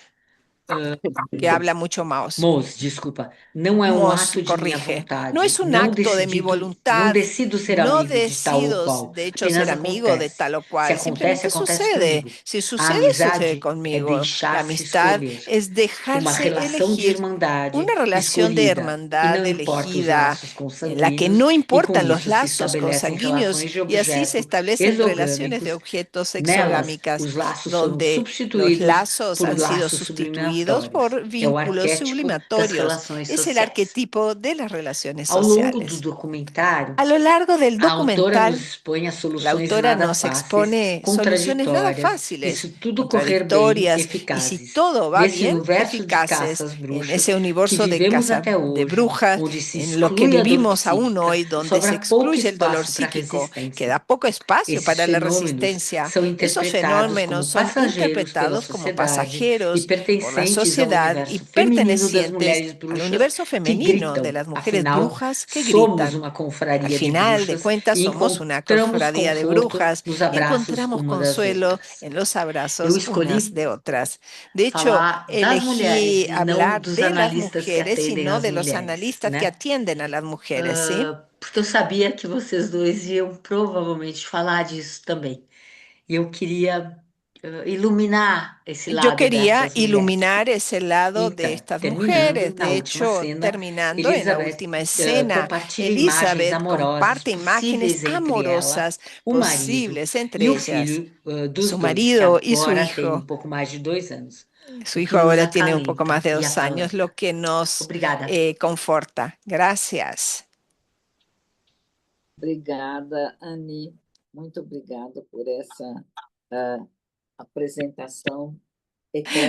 que habla mucho Maus. Mose, desculpa, não é um Mos ato de minha corrige, no vontade, es un acto de mi não voluntad, decido ser no amigo de tal ou decido, qual, de hecho, ser apenas amigo de acontece. tal o Se cual, acontece, simplemente acontece sucede. comigo. Si A sucede, sucede amizade é conmigo. La deixar-se amistad escolher, es uma dejarse relação de elegir, irmandade una relación de escolhida, e hermandad não importa os elegida, laços en la que consanguíneos, no e com importan los isso se lazos estabelecem consanguíneos relações de y así se objeto establecen relaciones de exogâmicos. objetos Nelas, exogámicas, os laços foram donde los substituídos lazos por han sido laços sustituidos subliminatórios. por É o vínculos arquétipo das sublimatorios. relações Es el sociais. arquetipo de las relaciones Ao longo do sociales. documentário, A lo largo del a autora nos documental, expõe a la soluções autora nada nos fáceis, expone soluciones nada contraditórias, e fáciles, se tudo correr bem, contradictorias, y si eficazes. todo va Nesse bien, universo de eficaces, caças en bruxas ese que universo de vivemos caza até de hoje, brujas, onde se en lo que exclui a dor vivimos aún psíquica, hoy, donde se sobra pouco excluye el dolor espaço para psíquico, resistência. queda poco espacio Esses para la fenômenos resistencia. são Esos interpretados fenómenos como son passageiros pela interpretados como sociedade e pasajeros por la pertencentes ao sociedad y universo feminino das pertenecientes mulheres al bruxas universo que femenino de gritam. las mujeres Afinal, brujas que somos gritan. uma Al confraria de final de bruxas cuentas, e somos una encontramos cofradía de conforto brujas nos y abraços encontramos uma das consuelo outras. en los Eu abrazos unas escolhi de otras. De hecho, falar das mulheres elegí e não hablar dos de las analistas que mujeres y atendem no às de los mulheres, analistas que né? atienden a las mujeres, ¿sí? Porque eu sabia que vocês dois iam provavelmente falar disso também. E eu queria iluminar esse Yo lado quería dessas mulheres. iluminar ese lado de Então, estas terminando mujeres. na De última hecho, cena, terminando en la Elizabeth última escena, compartilha imagens Elizabeth amorosas comparte imágenes possíveis entre ela, amorosas o marido posibles entre e o ellas, filho dos su dois, que marido y su agora tem um hijo. pouco mais de 2 anos, Su o hijo que nos ahora tiene un poco más acalenta de e 2 años, acalanta. lo que nos Obrigada. conforta. Gracias. Obrigada, Anny. Muito obrigada por essa apresentação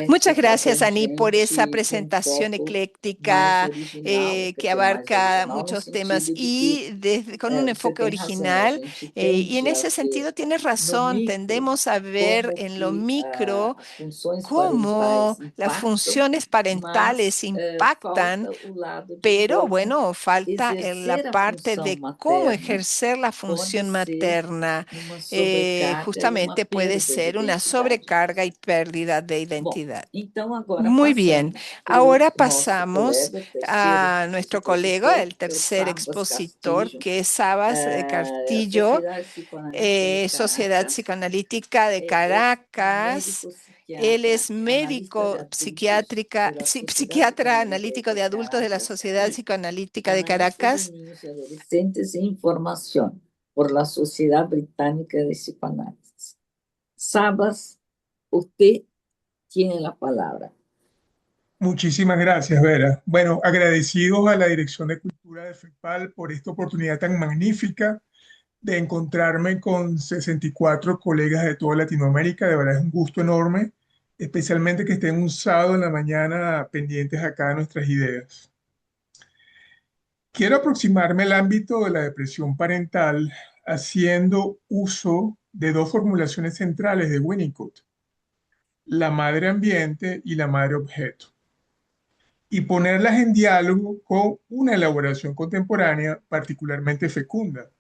Muchas eclética, gracias, Ani, por esa abrangente, com um presentación foco mais ecléctica original, quer que dizer, mais abarca original no muchos temas sentido de que y con un você enfoque tem razão, a original. gente Y en tende a ese ver sentido tienes no razón, micro tendemos a ver como en lo que micro as funções cómo parentais las impactam, funciones parentales mas impactan, falta o lado de pero como bueno, falta en la exercer a parte função de cómo materna ejercer la pode función ser materna. uma sobrecarga e uma Justamente puede perda de ser una identidade. sobrecarga y pérdida de Bom, identidad. então agora Muy bien. passamos para o Ahora nosso pasamos colega, terceiro a nuestro colega, expositor, el que é o tercer Sarbas expositor, Castillo, que es Sabas Castillo, Sociedade Psicoanalítica de Sociedad Caracas. Psicoanalítica de É Caracas. médico Él psiquiatra, es analista de médico adultos de Sociedade psiquiatra Psicoanalítica analítico de de adultos de la Caracas Sociedad e Psicoanalítica de analista de Caracas. niños y adolescentes en formación por la Sociedad Británica de Psicoanálisis. Sabas, usted tiene la palabra. Muchísimas gracias, Vera. Bueno, agradecidos a la Dirección de Cultura de FEPAL por esta oportunidad tan magnífica de encontrarme con 64 colegas de toda Latinoamérica. De verdad es un gusto enorme, especialmente que estén un sábado en la mañana pendientes acá de nuestras ideas. Quiero aproximarme al ámbito de la depresión parental haciendo uso de dos formulaciones centrales de Winnicott, la madre ambiente y la madre objeto. y ponerlas en diálogo con una elaboración contemporánea particularmente fecunda,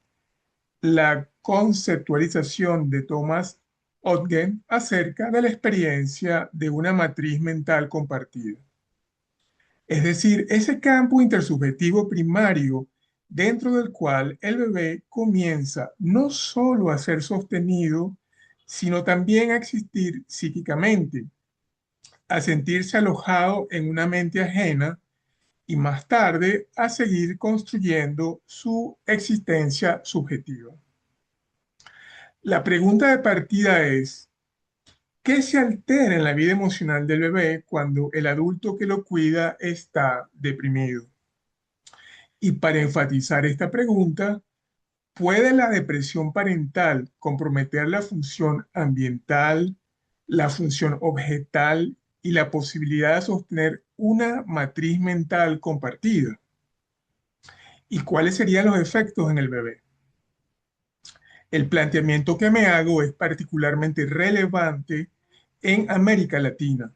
la conceptualización de Thomas Ogden acerca de la experiencia de una matriz mental compartida. Es decir, ese campo intersubjetivo primario dentro del cual el bebé comienza no solo a ser sostenido, sino también a existir psíquicamente, a sentirse alojado en una mente ajena y más tarde a seguir construyendo su existencia subjetiva. La pregunta de partida es, ¿qué se altera en la vida emocional del bebé cuando el adulto que lo cuida está deprimido? Y para enfatizar esta pregunta, ¿puede la depresión parental comprometer la función ambiental, la función objetal y la posibilidad de sostener una matriz mental compartida? ¿Y cuáles serían los efectos en el bebé? El planteamiento que me hago es particularmente relevante en América Latina,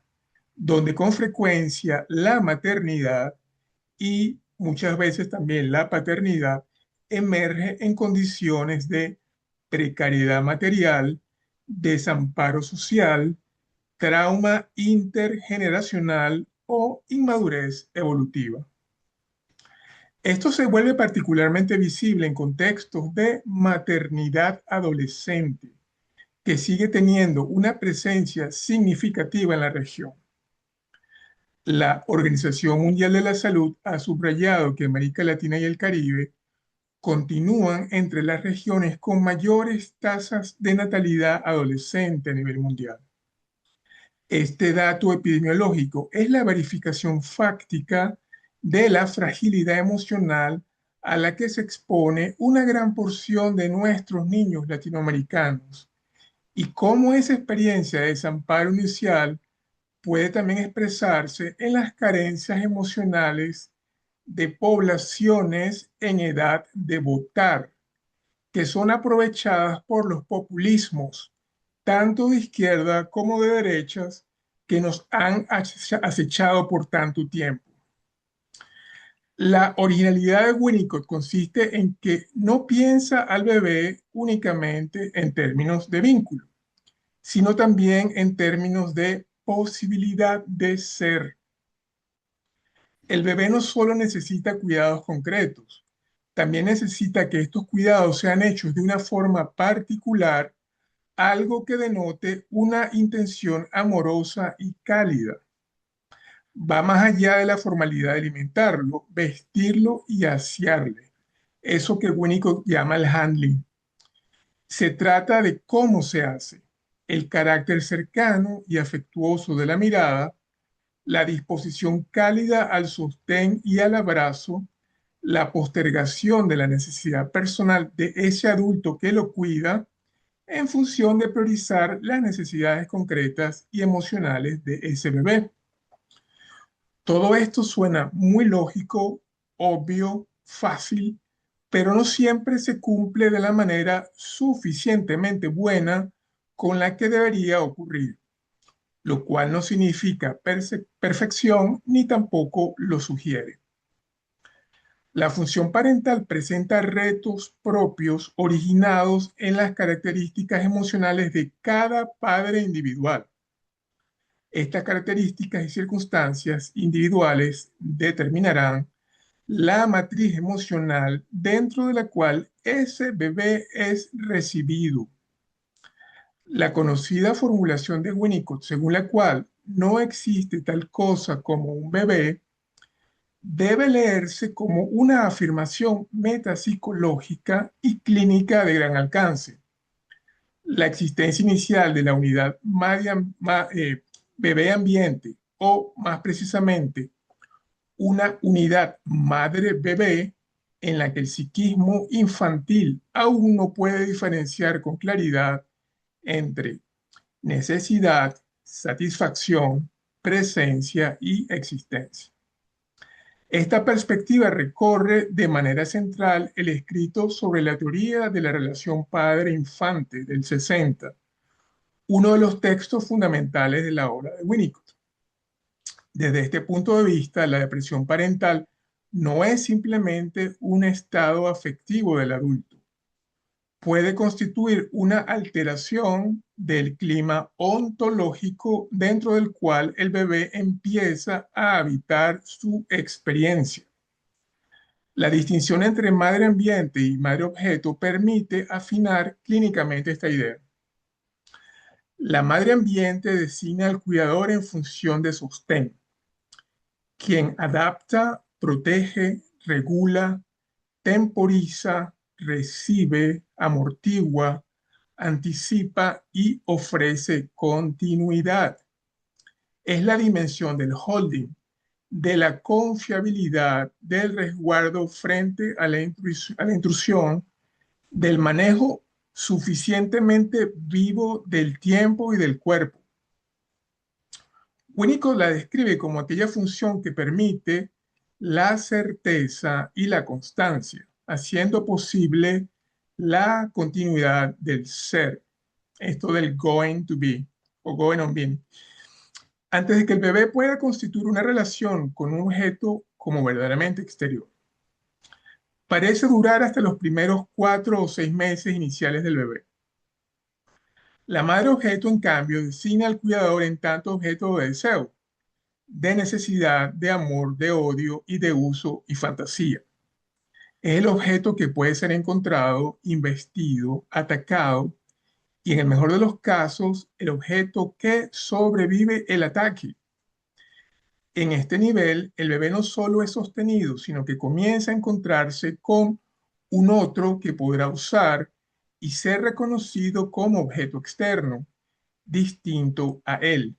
donde con frecuencia la maternidad y muchas veces también la paternidad emerge en condiciones de precariedad material, desamparo social, trauma intergeneracional o inmadurez evolutiva. Esto se vuelve particularmente visible en contextos de maternidad adolescente, que sigue teniendo una presencia significativa en la región. La Organización Mundial de la Salud ha subrayado que América Latina y el Caribe continúan entre las regiones con mayores tasas de natalidad adolescente a nivel mundial. Este dato epidemiológico es la verificación fáctica de la fragilidad emocional a la que se expone una gran porción de nuestros niños latinoamericanos y cómo esa experiencia de desamparo inicial puede también expresarse en las carencias emocionales de poblaciones en edad de votar, que son aprovechadas por los populismos, tanto de izquierda como de derechas, que nos han acechado por tanto tiempo. La originalidad de Winnicott consiste en que no piensa al bebé únicamente en términos de vínculo, sino también en términos de posibilidad de ser. El bebé no solo necesita cuidados concretos, también necesita que estos cuidados sean hechos de una forma particular, algo que denote una intención amorosa y cálida. Va más allá de la formalidad de alimentarlo, vestirlo y asearle. Eso que Winnicott llama el handling. Se trata de cómo se hace, el carácter cercano y afectuoso de la mirada, la disposición cálida al sostén y al abrazo, la postergación de la necesidad personal de ese adulto que lo cuida en función de priorizar las necesidades concretas y emocionales de ese bebé. Todo esto suena muy lógico, obvio, fácil, pero no siempre se cumple de la manera suficientemente buena con la que debería ocurrir, lo cual no significa perfección ni tampoco lo sugiere. La función parental presenta retos propios originados en las características emocionales de cada padre individual. Estas características y circunstancias individuales determinarán la matriz emocional dentro de la cual ese bebé es recibido. La conocida formulación de Winnicott, según la cual no existe tal cosa como un bebé, debe leerse como una afirmación metapsicológica y clínica de gran alcance. La existencia inicial de la unidad bebé-ambiente, o más precisamente, una unidad madre-bebé en la que el psiquismo infantil aún no puede diferenciar con claridad entre necesidad, satisfacción, presencia y existencia. Esta perspectiva recorre de manera central el escrito sobre la teoría de la relación padre-infante del 60, uno de los textos fundamentales de la obra de Winnicott. Desde este punto de vista, la depresión parental no es simplemente un estado afectivo del adulto. Puede constituir una alteración del clima ontológico dentro del cual el bebé empieza a habitar su experiencia. La distinción entre madre ambiente y madre objeto permite afinar clínicamente esta idea. La madre ambiente designa al cuidador en función de sostén, quien adapta, protege, regula, temporiza, recibe, amortigua, anticipa y ofrece continuidad. Es la dimensión del holding, de la confiabilidad, del resguardo frente a la intrusión, del manejo suficientemente vivo del tiempo y del cuerpo. Winnicott la describe como aquella función que permite la certeza y la constancia, haciendo posible la continuidad del ser, esto del going to be o going on being. Antes de que el bebé pueda constituir una relación con un objeto como verdaderamente exterior. Parece durar hasta los primeros 4 o 6 meses iniciales del bebé. La madre objeto, en cambio, designa al cuidador en tanto objeto de deseo, de necesidad, de amor, de odio y de uso y fantasía. Es el objeto que puede ser encontrado, investido, atacado y, en el mejor de los casos, el objeto que sobrevive el ataque. En este nivel, el bebé no solo es sostenido, sino que comienza a encontrarse con un otro que podrá usar y ser reconocido como objeto externo, distinto a él.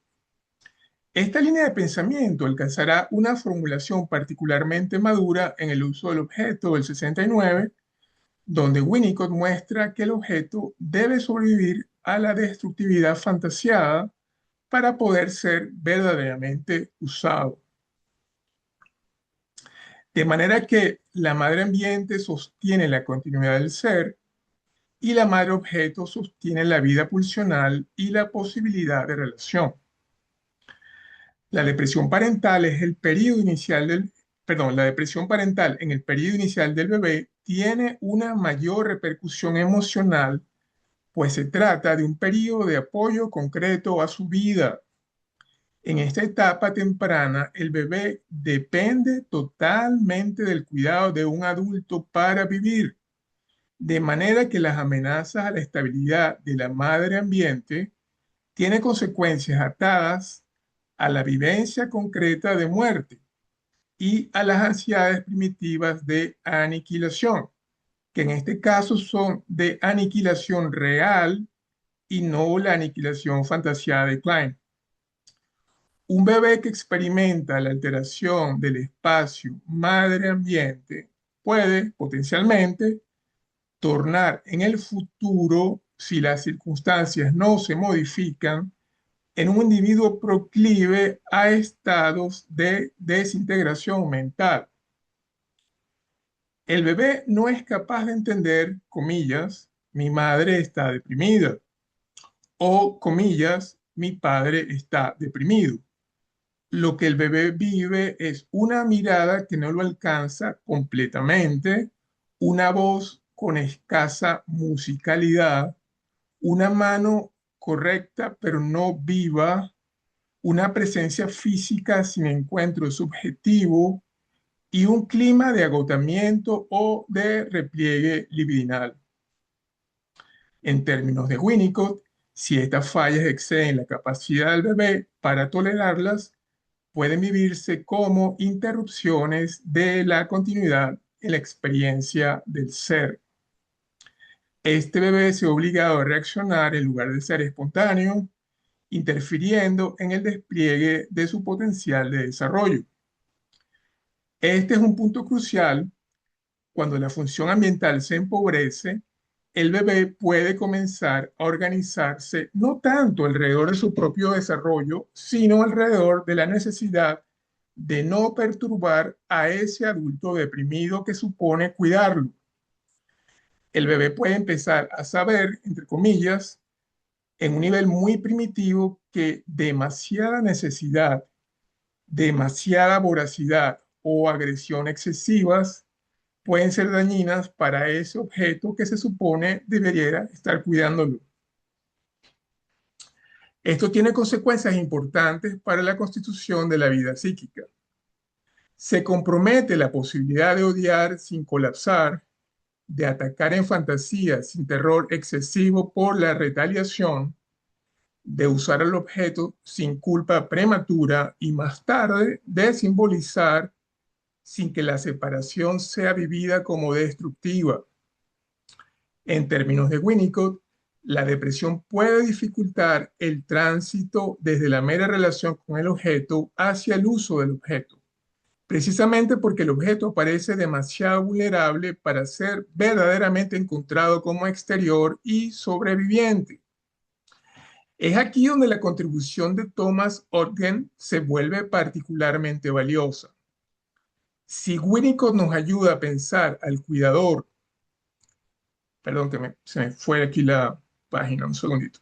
Esta línea de pensamiento alcanzará una formulación particularmente madura en el uso del objeto del 69, donde Winnicott muestra que el objeto debe sobrevivir a la destructividad fantaseada para poder ser verdaderamente usado. De manera que la madre ambiente sostiene la continuidad del ser y la madre objeto sostiene la vida pulsional y la posibilidad de relación. La depresión parental es el periodo inicial la depresión parental en el periodo inicial del bebé tiene una mayor repercusión emocional, pues se trata de un periodo de apoyo concreto a su vida. En esta etapa temprana, el bebé depende totalmente del cuidado de un adulto para vivir, de manera que las amenazas a la estabilidad de la madre ambiente tienen consecuencias atadas a la vivencia concreta de muerte y a las ansiedades primitivas de aniquilación, que en este caso son de aniquilación real y no la aniquilación fantaseada de Klein. Un bebé que experimenta la alteración del espacio madre-ambiente puede potencialmente tornar en el futuro, si las circunstancias no se modifican, en un individuo proclive a estados de desintegración mental. El bebé no es capaz de entender, comillas, mi madre está deprimida o, comillas, mi padre está deprimido. Lo que el bebé vive es una mirada que no lo alcanza completamente, una voz con escasa musicalidad, una mano correcta pero no viva, una presencia física sin encuentro subjetivo y un clima de agotamiento o de repliegue libidinal. En términos de Winnicott, si estas fallas exceden la capacidad del bebé para tolerarlas, pueden vivirse como interrupciones de la continuidad en la experiencia del ser. Este bebé se ve obligado a reaccionar en lugar de ser espontáneo, interfiriendo en el despliegue de su potencial de desarrollo. Este es un punto crucial. Cuando la función ambiental se empobrece, el bebé puede comenzar a organizarse no tanto alrededor de su propio desarrollo, sino alrededor de la necesidad de no perturbar a ese adulto deprimido que supone cuidarlo. El bebé puede empezar a saber, entre comillas, en un nivel muy primitivo, que demasiada necesidad demasiada voracidad o agresión excesivas pueden ser dañinas para ese objeto que se supone debería estar cuidándolo. Esto tiene consecuencias importantes para la constitución de la vida psíquica. Se compromete la posibilidad de odiar sin colapsar, de atacar en fantasía sin terror excesivo por la retaliación, de usar el objeto sin culpa prematura y más tarde de simbolizar sin que la separación sea vivida como destructiva. En términos de Winnicott, la depresión puede dificultar el tránsito desde la mera relación con el objeto hacia el uso del objeto, precisamente porque el objeto parece demasiado vulnerable para ser verdaderamente encontrado como exterior y sobreviviente. Es aquí donde la contribución de Thomas Ogden se vuelve particularmente valiosa. Si Winnicott nos ayuda a pensar al cuidador, perdón que se me fue aquí la página, un segundito.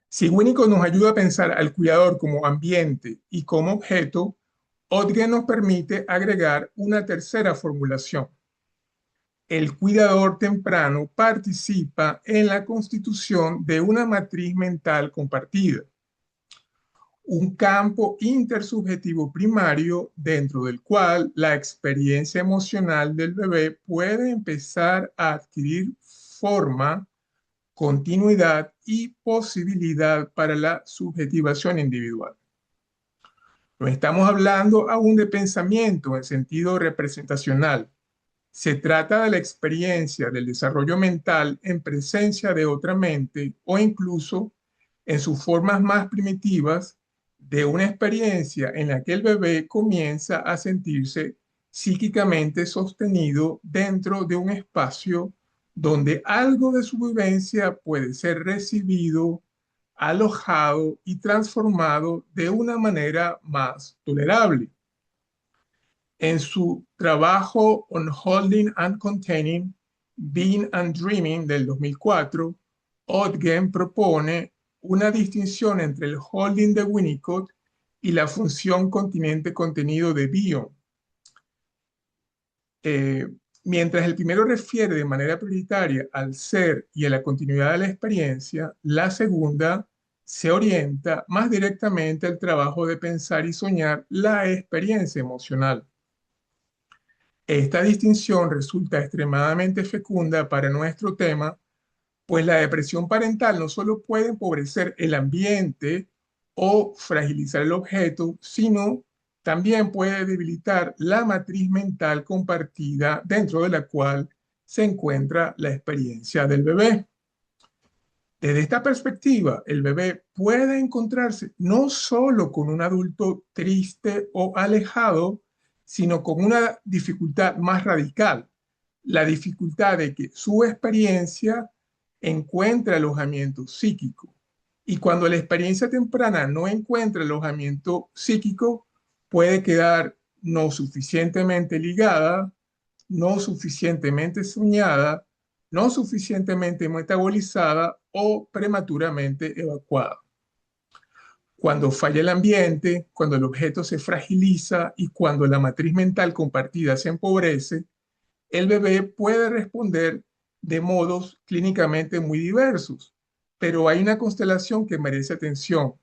Si Winnicott nos ayuda a pensar al cuidador como ambiente y como objeto, Ogden nos permite agregar una tercera formulación. El cuidador temprano participa en la constitución de una matriz mental compartida, un campo intersubjetivo primario dentro del cual la experiencia emocional del bebé puede empezar a adquirir forma, continuidad y posibilidad para la subjetivación individual. No estamos hablando aún de pensamiento en sentido representacional. Se trata de la experiencia del desarrollo mental en presencia de otra mente o incluso en sus formas más primitivas de una experiencia en la que el bebé comienza a sentirse psíquicamente sostenido dentro de un espacio donde algo de su vivencia puede ser recibido, alojado y transformado de una manera más tolerable. En su trabajo On Holding and Containing, Being and Dreaming del 2004, Ogden propone una distinción entre el holding de Winnicott y la función continente-contenido de Bion. Mientras el primero refiere de manera prioritaria al ser y a la continuidad de la experiencia, la segunda se orienta más directamente al trabajo de pensar y soñar la experiencia emocional. Esta distinción resulta extremadamente fecunda para nuestro tema, pues la depresión parental no solo puede empobrecer el ambiente o fragilizar el objeto, sino también puede debilitar la matriz mental compartida dentro de la cual se encuentra la experiencia del bebé. Desde esta perspectiva, el bebé puede encontrarse no solo con un adulto triste o alejado, sino con una dificultad más radical, la dificultad de que su experiencia encuentre alojamiento psíquico. Y cuando la experiencia temprana no encuentra alojamiento psíquico, puede quedar no suficientemente ligada, no suficientemente soñada, no suficientemente metabolizada o prematuramente evacuada. Cuando falla el ambiente, cuando el objeto se fragiliza y cuando la matriz mental compartida se empobrece, el bebé puede responder de modos clínicamente muy diversos, pero hay una constelación que merece atención: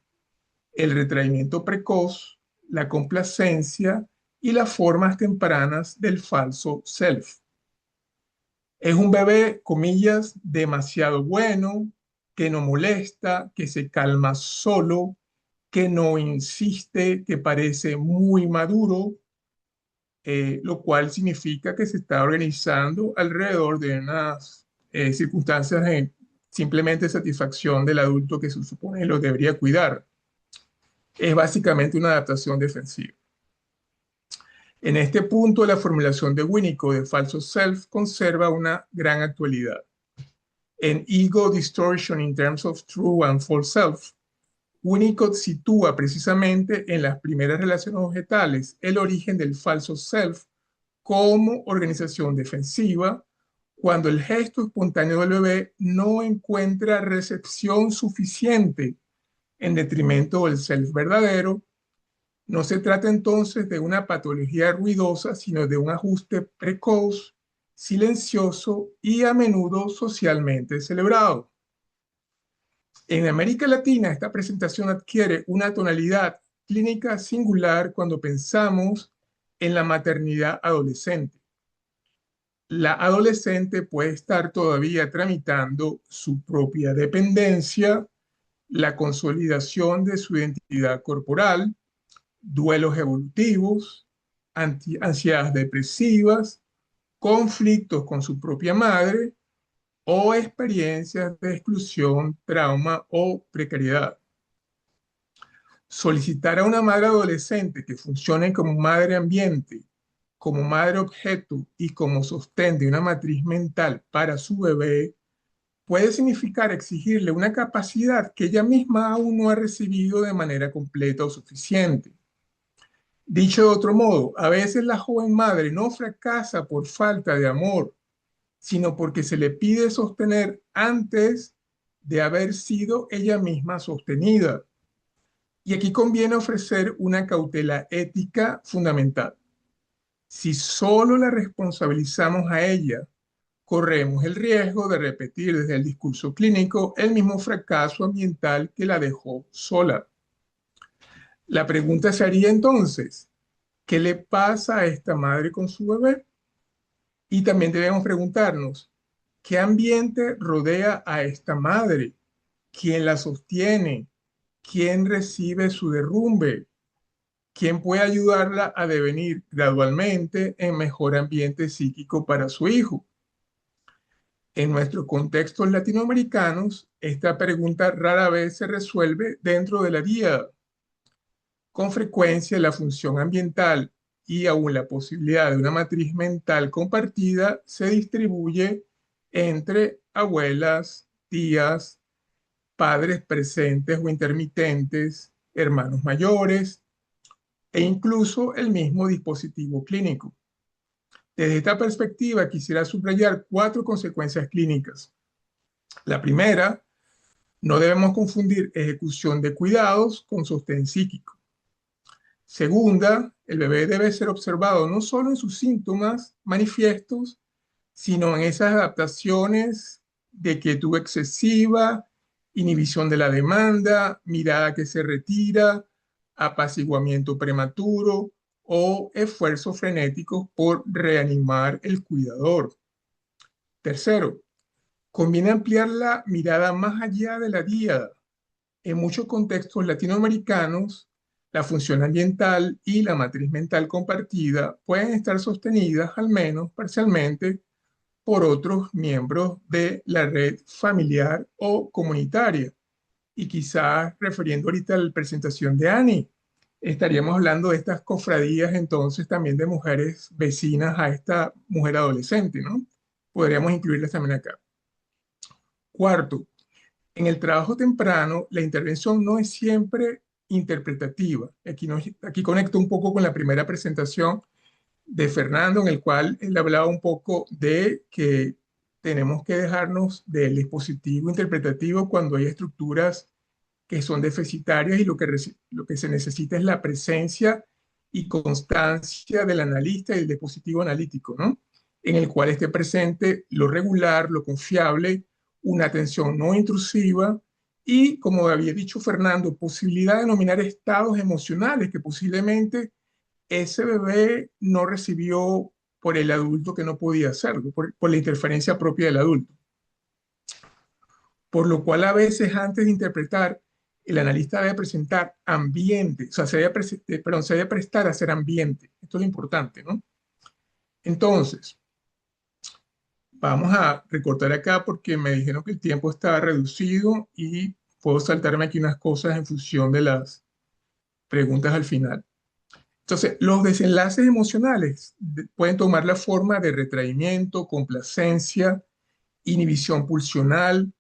el retraimiento precoz, la complacencia y las formas tempranas del falso self. Es un bebé, comillas, demasiado bueno, que no molesta, que se calma solo, que no insiste, que parece muy maduro, lo cual significa que se está organizando alrededor de unas circunstancias de simplemente satisfacción del adulto que se supone lo debería cuidar. Es básicamente una adaptación defensiva. En este punto, la formulación de Winnicott de falso self conserva una gran actualidad. En Ego Distortion in Terms of True and False Self, Winnicott sitúa precisamente en las primeras relaciones objetales el origen del falso self como organización defensiva, cuando el gesto espontáneo del bebé no encuentra recepción suficiente en detrimento del self verdadero. No se trata entonces de una patología ruidosa, sino de un ajuste precoz, silencioso y a menudo socialmente celebrado. En América Latina, esta presentación adquiere una tonalidad clínica singular cuando pensamos en la maternidad adolescente. La adolescente puede estar todavía tramitando su propia dependencia, la consolidación de su identidad corporal, duelos evolutivos, ansiedades depresivas, conflictos con su propia madre o experiencias de exclusión, trauma o precariedad. Solicitar a una madre adolescente que funcione como madre ambiente, como madre objeto y como sostén de una matriz mental para su bebé puede significar exigirle una capacidad que ella misma aún no ha recibido de manera completa o suficiente. Dicho de otro modo, a veces la joven madre no fracasa por falta de amor, sino porque se le pide sostener antes de haber sido ella misma sostenida. Y aquí conviene ofrecer una cautela ética fundamental. Si solo la responsabilizamos a ella, corremos el riesgo de repetir desde el discurso clínico el mismo fracaso ambiental que la dejó sola. La pregunta sería entonces, ¿qué le pasa a esta madre con su bebé? Y también debemos preguntarnos, ¿qué ambiente rodea a esta madre? ¿Quién la sostiene? ¿Quién recibe su derrumbe? ¿Quién puede ayudarla a devenir gradualmente en mejor ambiente psíquico para su hijo? En nuestros contextos latinoamericanos, esta pregunta rara vez se resuelve dentro de la diada. Con frecuencia, la función ambiental y aún la posibilidad de una matriz mental compartida se distribuye entre abuelas, tías, padres presentes o intermitentes, hermanos mayores e incluso el mismo dispositivo clínico. Desde esta perspectiva, quisiera subrayar 4 consecuencias clínicas. La primera, no debemos confundir ejecución de cuidados con sostén psíquico. Segunda, el bebé debe ser observado no solo en sus síntomas manifiestos, sino en esas adaptaciones de quietud excesiva, inhibición de la demanda, mirada que se retira, apaciguamiento prematuro o esfuerzos frenéticos por reanimar el cuidador. Tercero, conviene ampliar la mirada más allá de la diada. En muchos contextos latinoamericanos, la función ambiental y la matriz mental compartida pueden estar sostenidas, al menos parcialmente, por otros miembros de la red familiar o comunitaria. Y quizás, refiriendo ahorita a la presentación de Annie, estaríamos hablando de estas cofradías entonces también de mujeres vecinas a esta mujer adolescente, ¿no? Podríamos incluirlas también acá. Cuarto, en el trabajo temprano, la intervención no es siempre interpretativa. Aquí conecto un poco con la primera presentación de Fernando, en el cual él hablaba un poco de que tenemos que dejarnos del dispositivo interpretativo cuando hay estructuras que son deficitarias y lo que se necesita es la presencia y constancia del analista y del dispositivo analítico, ¿no? En el cual esté presente lo regular, lo confiable, una atención no intrusiva y, como había dicho Fernando, posibilidad de nominar estados emocionales que posiblemente ese bebé no recibió por el adulto que no podía hacerlo, por la interferencia propia del adulto. Por lo cual a veces antes de interpretar, el analista debe presentar ambiente, o sea, se debe prestar a hacer ambiente. Esto es lo importante, ¿no? Entonces, vamos a recortar acá porque me dijeron que el tiempo estaba reducido y puedo saltarme aquí unas cosas en función de las preguntas al final. Entonces, los desenlaces emocionales pueden tomar la forma de retraimiento, complacencia, inhibición pulsional,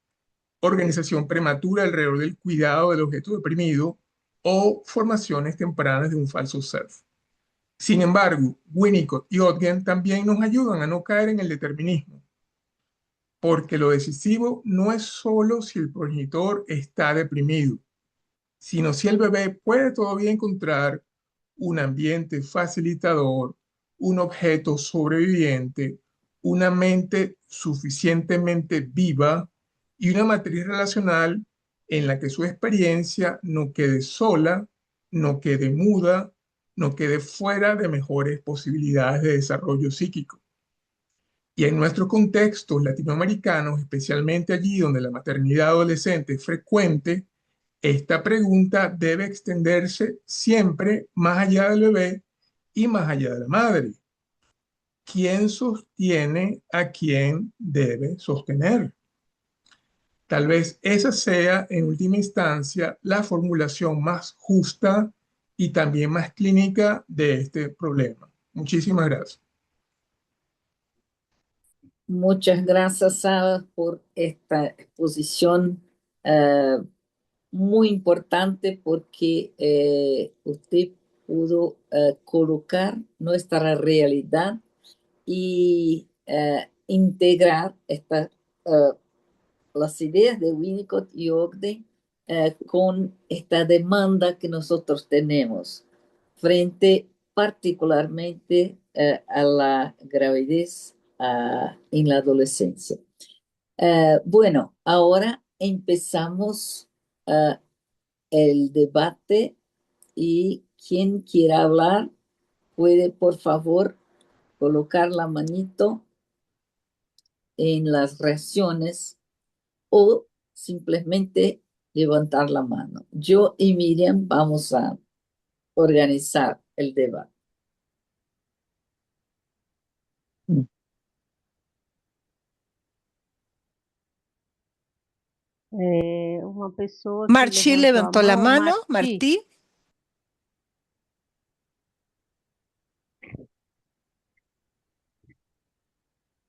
organización prematura alrededor del cuidado del objeto deprimido o formaciones tempranas de un falso self. Sin embargo, Winnicott y Ogden también nos ayudan a no caer en el determinismo, porque lo decisivo no es solo si el progenitor está deprimido, sino si el bebé puede todavía encontrar un ambiente facilitador, un objeto sobreviviente, una mente suficientemente viva y una matriz relacional en la que su experiencia no quede sola, no quede muda, no quede fuera de mejores posibilidades de desarrollo psíquico. Y en nuestros contextos latinoamericanos, especialmente allí donde la maternidad adolescente es frecuente, esta pregunta debe extenderse siempre más allá del bebé y más allá de la madre. ¿Quién sostiene a quién debe sostener? Tal vez esa sea, en última instancia, la formulación más justa y también más clínica de este problema. Muchísimas gracias. Muchas gracias, Sara, por esta exposición eh, muy importante porque usted pudo colocar nuestra realidad y integrar las ideas de Winnicott y Ogden con esta demanda que nosotros tenemos frente particularmente a la gravidez en la adolescencia. Bueno, ahora empezamos uh, el debate y quien quiera hablar puede por favor colocar la manito en las reacciones o simplemente levantar la mano. Yo y Miriam vamos a organizar el debate. Uma pessoa que Marchi levantó la mano. Marchi. Martí.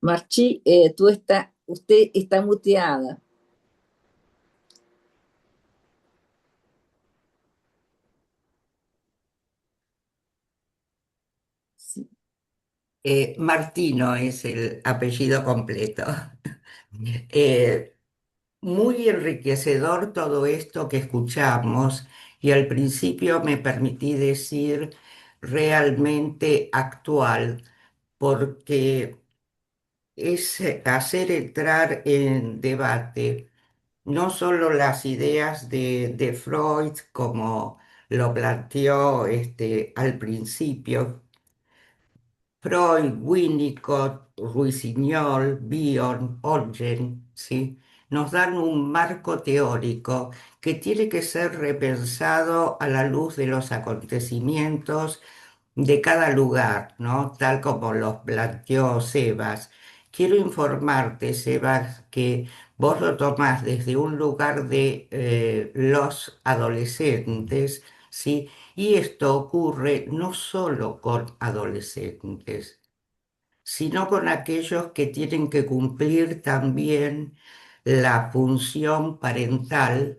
Marchi, usted está muteada. Sí. Martino es el apellido completo. Muy enriquecedor todo esto que escuchamos y al principio me permití decir realmente actual, porque es hacer entrar en debate no solo las ideas de Freud como lo planteó al principio, Freud, Winnicott, Ruiziñol, Bion, Ogden, ¿sí? Nos dan un marco teórico que tiene que ser repensado a la luz de los acontecimientos de cada lugar, ¿no? Tal como los planteó Sebas. Quiero informarte, Sebas, que vos lo tomás desde un lugar de los adolescentes, ¿sí? Y esto ocurre no solo con adolescentes, sino con aquellos que tienen que cumplir también la función parental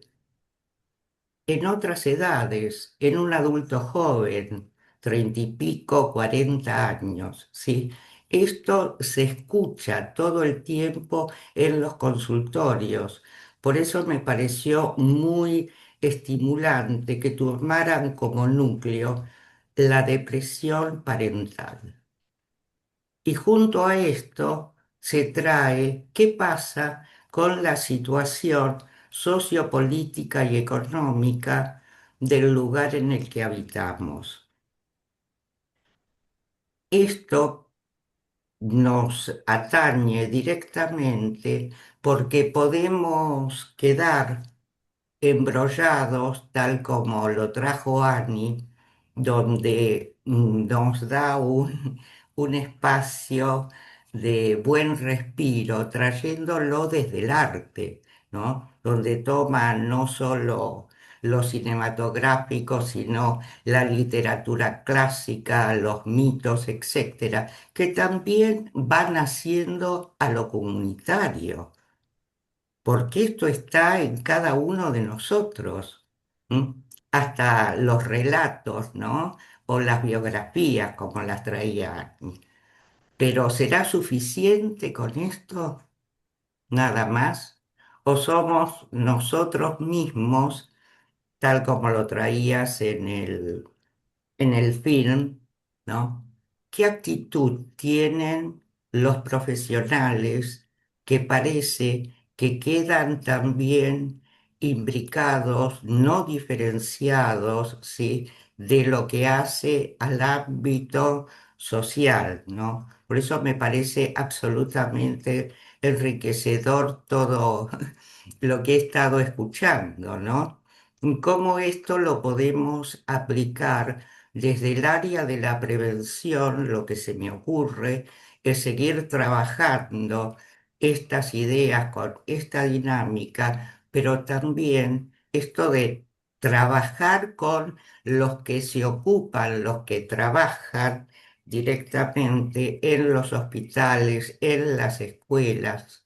en otras edades, en un adulto joven, 30 y pico, 40 años, ¿sí? Esto se escucha todo el tiempo en los consultorios. Por eso me pareció muy estimulante que tomaran como núcleo la depresión parental. Y junto a esto se trae qué pasa con la situación sociopolítica y económica del lugar en el que habitamos. Esto nos atañe directamente porque podemos quedar embrollados, tal como lo trajo Annie, donde nos da un espacio de buen respiro, trayéndolo desde el arte, ¿no? Donde toma no solo lo cinematográfico, sino la literatura clásica, los mitos, etcétera, que también van haciendo a lo comunitario. porque esto está en cada uno de nosotros, ¿m? Hasta los relatos, ¿no? O las biografías, como las traía. Pero ¿será suficiente con esto? Nada más. ¿O somos nosotros mismos, tal como lo traías en el film, ¿no? ¿Qué actitud tienen los profesionales que parece que quedan también imbricados, no diferenciados, ¿sí? De lo que hace al ámbito social, ¿no? Por eso me parece absolutamente enriquecedor todo lo que he estado escuchando, ¿no? Y cómo esto lo podemos aplicar desde el área de la prevención. Lo que se me ocurre es seguir trabajando estas ideas con esta dinámica, pero también esto de trabajar con los que se ocupan, los que trabajan directamente en los hospitales, en las escuelas,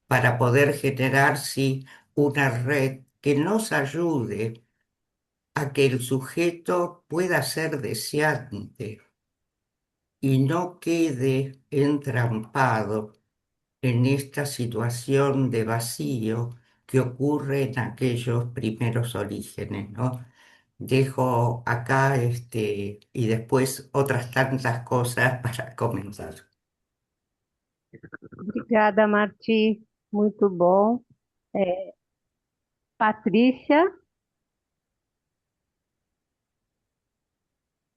para poder generar, sí, una red que nos ayude a que el sujeto pueda ser deseante y no quede entrampado en esta situación de vacío que ocurre en aquellos primeros orígenes, ¿no? Dejo acá y después otras tantas cosas para comenzar. Obrigada, Marti. Muito bom. Patrícia,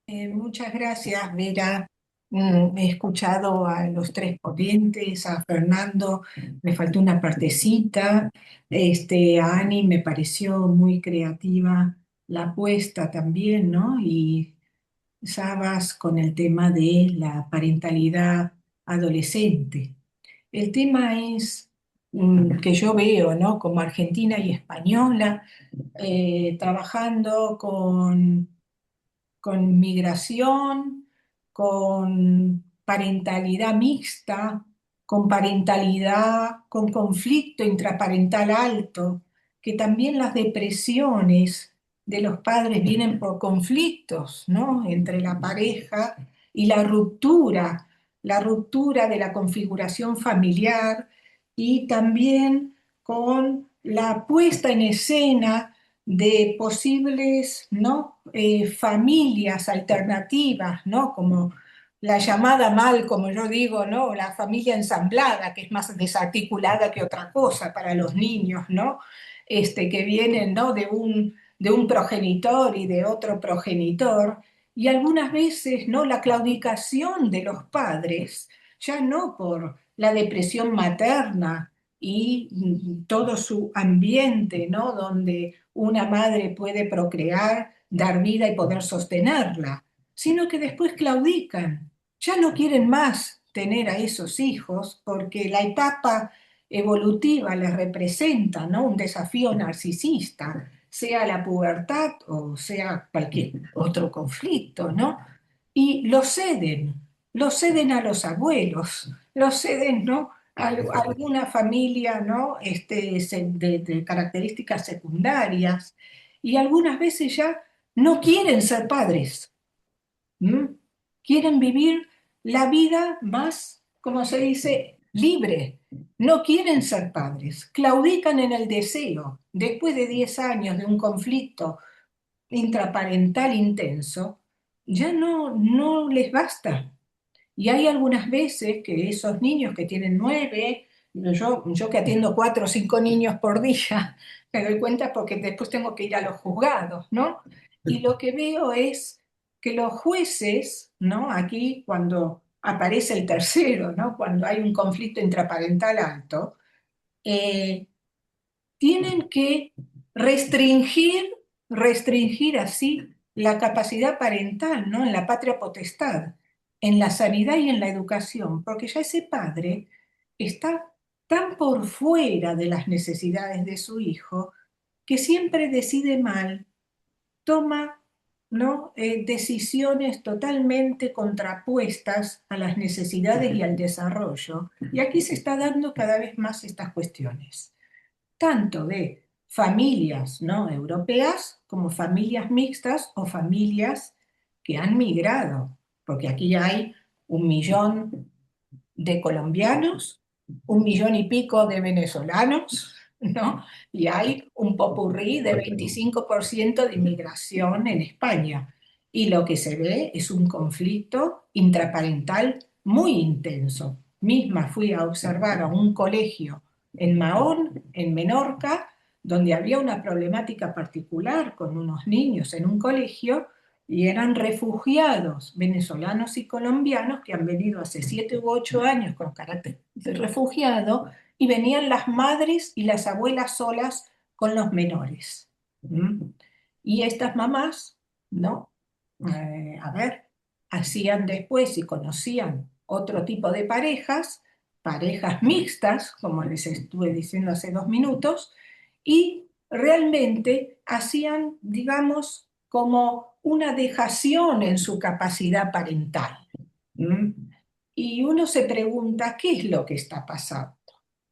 Muchas gracias, Vera. He escuchado a los tres ponentes, a Fernando, me faltó una partecita, a Ani me pareció muy creativa la apuesta también, ¿no? Y Sabas con el tema de la parentalidad adolescente. El tema es que yo veo, ¿no? Como argentina y española, trabajando con migración, con parentalidad mixta, con parentalidad, con conflicto intraparental alto, que también las depresiones de los padres vienen por conflictos, ¿no? Entre la pareja y la ruptura de la configuración familiar y también con la puesta en escena de posibles, ¿no? Familias alternativas, ¿no? Como la llamada mal, como yo digo, ¿no? La familia ensamblada, que es más desarticulada que otra cosa para los niños, ¿no? Que vienen, ¿no? De un progenitor y de otro progenitor, y algunas veces, ¿no? La claudicación de los padres, ya no por la depresión materna y todo su ambiente, ¿no? Donde una madre puede procrear, dar vida y poder sostenerla, sino que después claudican, ya no quieren más tener a esos hijos porque la etapa evolutiva les representa, ¿no? Un desafío narcisista, sea la pubertad o sea cualquier otro conflicto, ¿no? Y lo ceden a los abuelos, lo ceden, ¿no? Alguna familia, ¿no? De características secundarias, y algunas veces ya no quieren ser padres. ¿Mm? Quieren vivir la vida más, como se dice, libre. No quieren ser padres. Claudican en el deseo. Después de 10 años de un conflicto intraparental intenso, ya no les basta. Y hay algunas veces que esos niños que tienen 9, yo que atiendo 4 o 5 niños por día, me doy cuenta porque después tengo que ir a los juzgados, ¿no? Y lo que veo es que los jueces, ¿no? Aquí cuando aparece el tercero, ¿no? Cuando hay un conflicto intraparental alto, eh, tienen que restringir así la capacidad parental, ¿no? En la patria potestad, en la sanidad y en la educación, porque ya ese padre está tan por fuera de las necesidades de su hijo que siempre decide mal, toma, ¿no? Decisiones totalmente contrapuestas a las necesidades y al desarrollo. Y aquí se está dando cada vez más estas cuestiones. tanto de familias no europeas como familias mixtas o familias que han migrado, porque aquí ya hay 1 millón de colombianos, 1 millón y pico de venezolanos, ¿no? Y hay un popurrí de 25% de inmigración en España. Y lo que se ve es un conflicto intraparental muy intenso. Misma fui a observar a un colegio en Mahón, en Menorca, donde había una problemática particular con unos niños en un colegio y eran refugiados venezolanos y colombianos que han venido hace 7 u 8 años con carácter de refugiado y venían las madres y las abuelas solas con los menores. ¿Mm? Y estas mamás, ¿no? A ver, hacían después y conocían otro tipo de parejas, parejas mixtas, como les estuve diciendo hace 2 minutos, y realmente hacían, digamos, como una dejación en su capacidad parental. ¿Mm? Y uno se pregunta, ¿qué es lo que está pasando?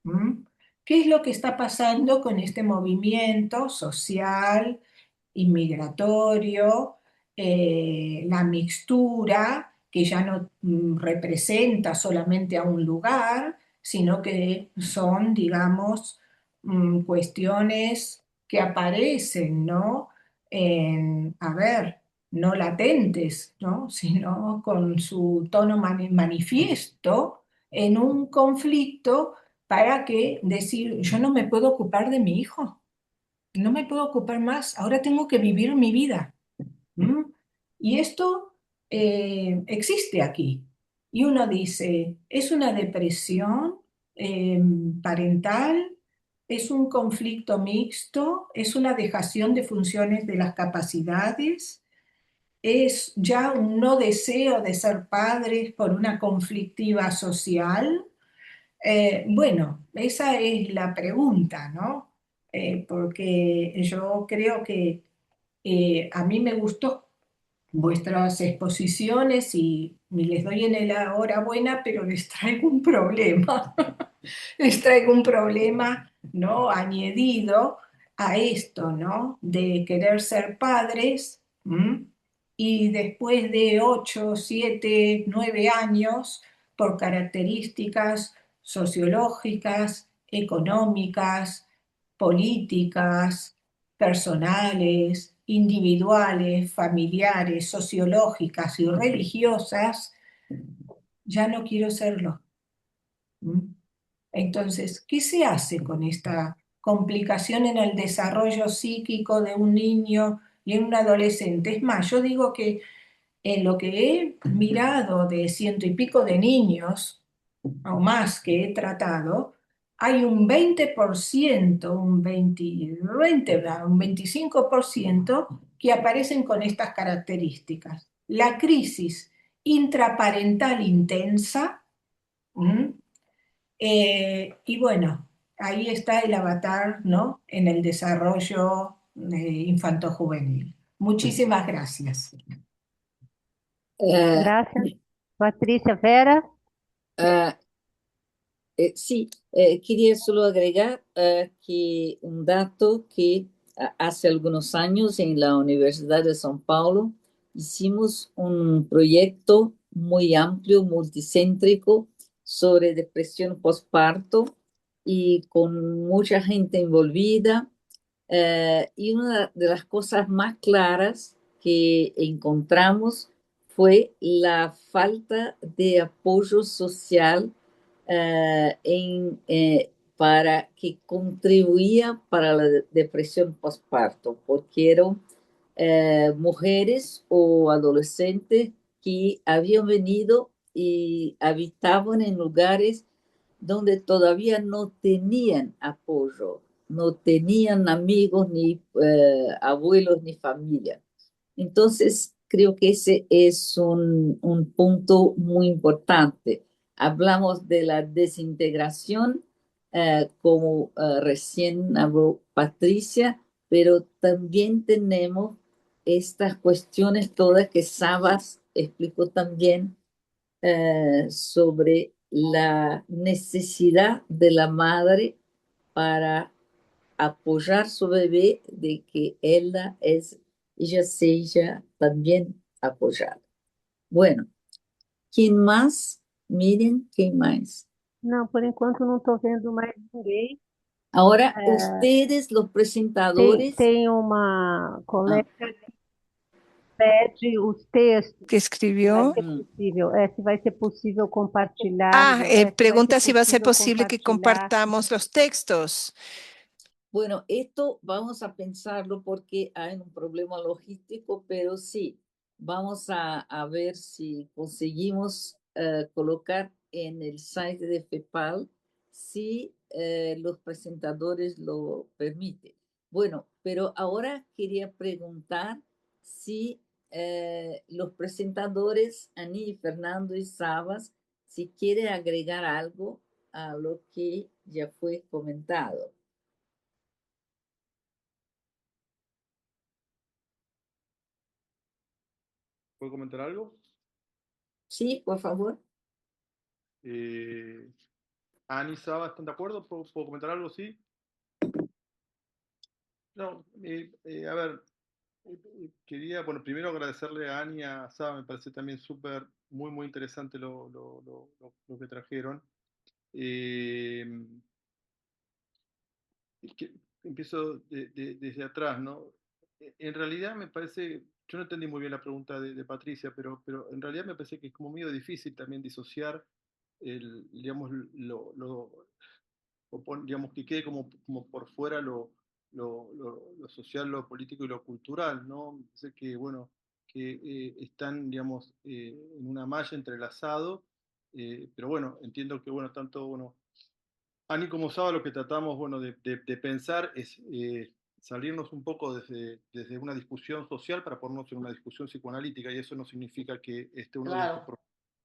¿Mm? ¿Qué es lo que está pasando con este movimiento social, inmigratorio, la mixtura, que ya no representa solamente a un lugar, sino que son, digamos, cuestiones que aparecen, ¿no? A ver, no latentes, ¿no? Sino con su tono manifiesto en un conflicto para que decir, yo no me puedo ocupar de mi hijo, no me puedo ocupar más, ahora tengo que vivir mi vida. ¿Mm? Y esto existe aquí. Y uno dice, ¿es una depresión eh, parental? ¿Es un conflicto mixto? ¿Es una dejación de funciones de las capacidades? ¿Es ya un no deseo de ser padres por una conflictiva social? Bueno, esa es la pregunta, ¿no? Porque yo creo que a mí me gustó vuestras exposiciones y les doy en la enhorabuena, pero les traigo un problema. Les traigo un problema, ¿no? Añadido a esto, ¿no? De querer ser padres, ¿m? Y después de 8, 7, 9 años, por características sociológicas, económicas, políticas, personales, individuales, familiares, sociológicas y religiosas, ya no quiero serlo. ¿Mm? Entonces, ¿qué se hace con esta complicación en el desarrollo psíquico de un niño y en un adolescente? Es más, yo digo que en lo que he mirado de ciento y pico de niños, o más que he tratado, hay un 20%, un 25% que aparecen con estas características. La crisis intraparental intensa, ¿m? Y bueno, ahí está el avatar, ¿no? En el desarrollo infanto-juvenil. Muchísimas gracias. Eh, Gracias, Patricia. Vera. ah, sí, quería solo agregar que un dato que hace algunos años en la Universidad de São Paulo hicimos un proyecto muy amplio, multicéntrico, sobre depresión postparto y con mucha gente envolvida. Y una de las cosas más claras que encontramos fue la falta de apoyo social para que contribuía para la depresión postparto, porque eran mujeres o adolescentes que habían venido y habitaban en lugares donde todavía no tenían apoyo, no tenían amigos, ni abuelos, ni familia. Entonces, creo que ese es un punto muy importante. Hablamos de la desintegración, como recién habló Patricia, pero también tenemos estas cuestiones todas que Sabas explicó también, sobre la necesidad de la madre para apoyar su bebé, de que ella sea también apoyada. Bueno, ¿quién más? Miren, ¿quién más? Não, por enquanto não estou vendo mais ninguém. Ahora, ustedes, los presentadores. Tem uma colega Ah, que pede os textos. que Vai escribió. ser possível, se vai ser possível compartilhar. Se vai Pregunta si va a ser possível posible que compartilhar. compartamos los textos. Bueno, esto vamos a pensarlo porque hay un problema logístico, pero sí, vamos a ver si conseguimos colocar en el site de FEPAL si los presentadores lo permiten. Bueno, pero ahora quería preguntar si los presentadores, Ani, Fernando y Sabas, si quieren agregar algo a lo que ya fue comentado. ¿Puedo comentar algo? Sí, por favor. Ani y Saba, ¿están de acuerdo? ¿Puedo comentar algo? Sí. No, a ver, quería, bueno, primero agradecerle a Ani y a Saba, me parece también súper, muy interesante lo que trajeron. Empiezo desde atrás, ¿no? En realidad me parece, yo no entendí muy bien la pregunta de Patricia, pero en realidad me parece que es como medio difícil también disociar digamos, digamos, que quede como por fuera lo social, lo político y lo cultural, ¿no? Me parece que, bueno, que están, digamos, en una malla entrelazado, pero bueno, entiendo que, bueno, tanto, bueno, Ani, como Saba, lo que tratamos, bueno, de pensar es salirnos un poco desde una discusión social para ponernos en una discusión psicoanalítica, y eso no significa que uno deje Claro.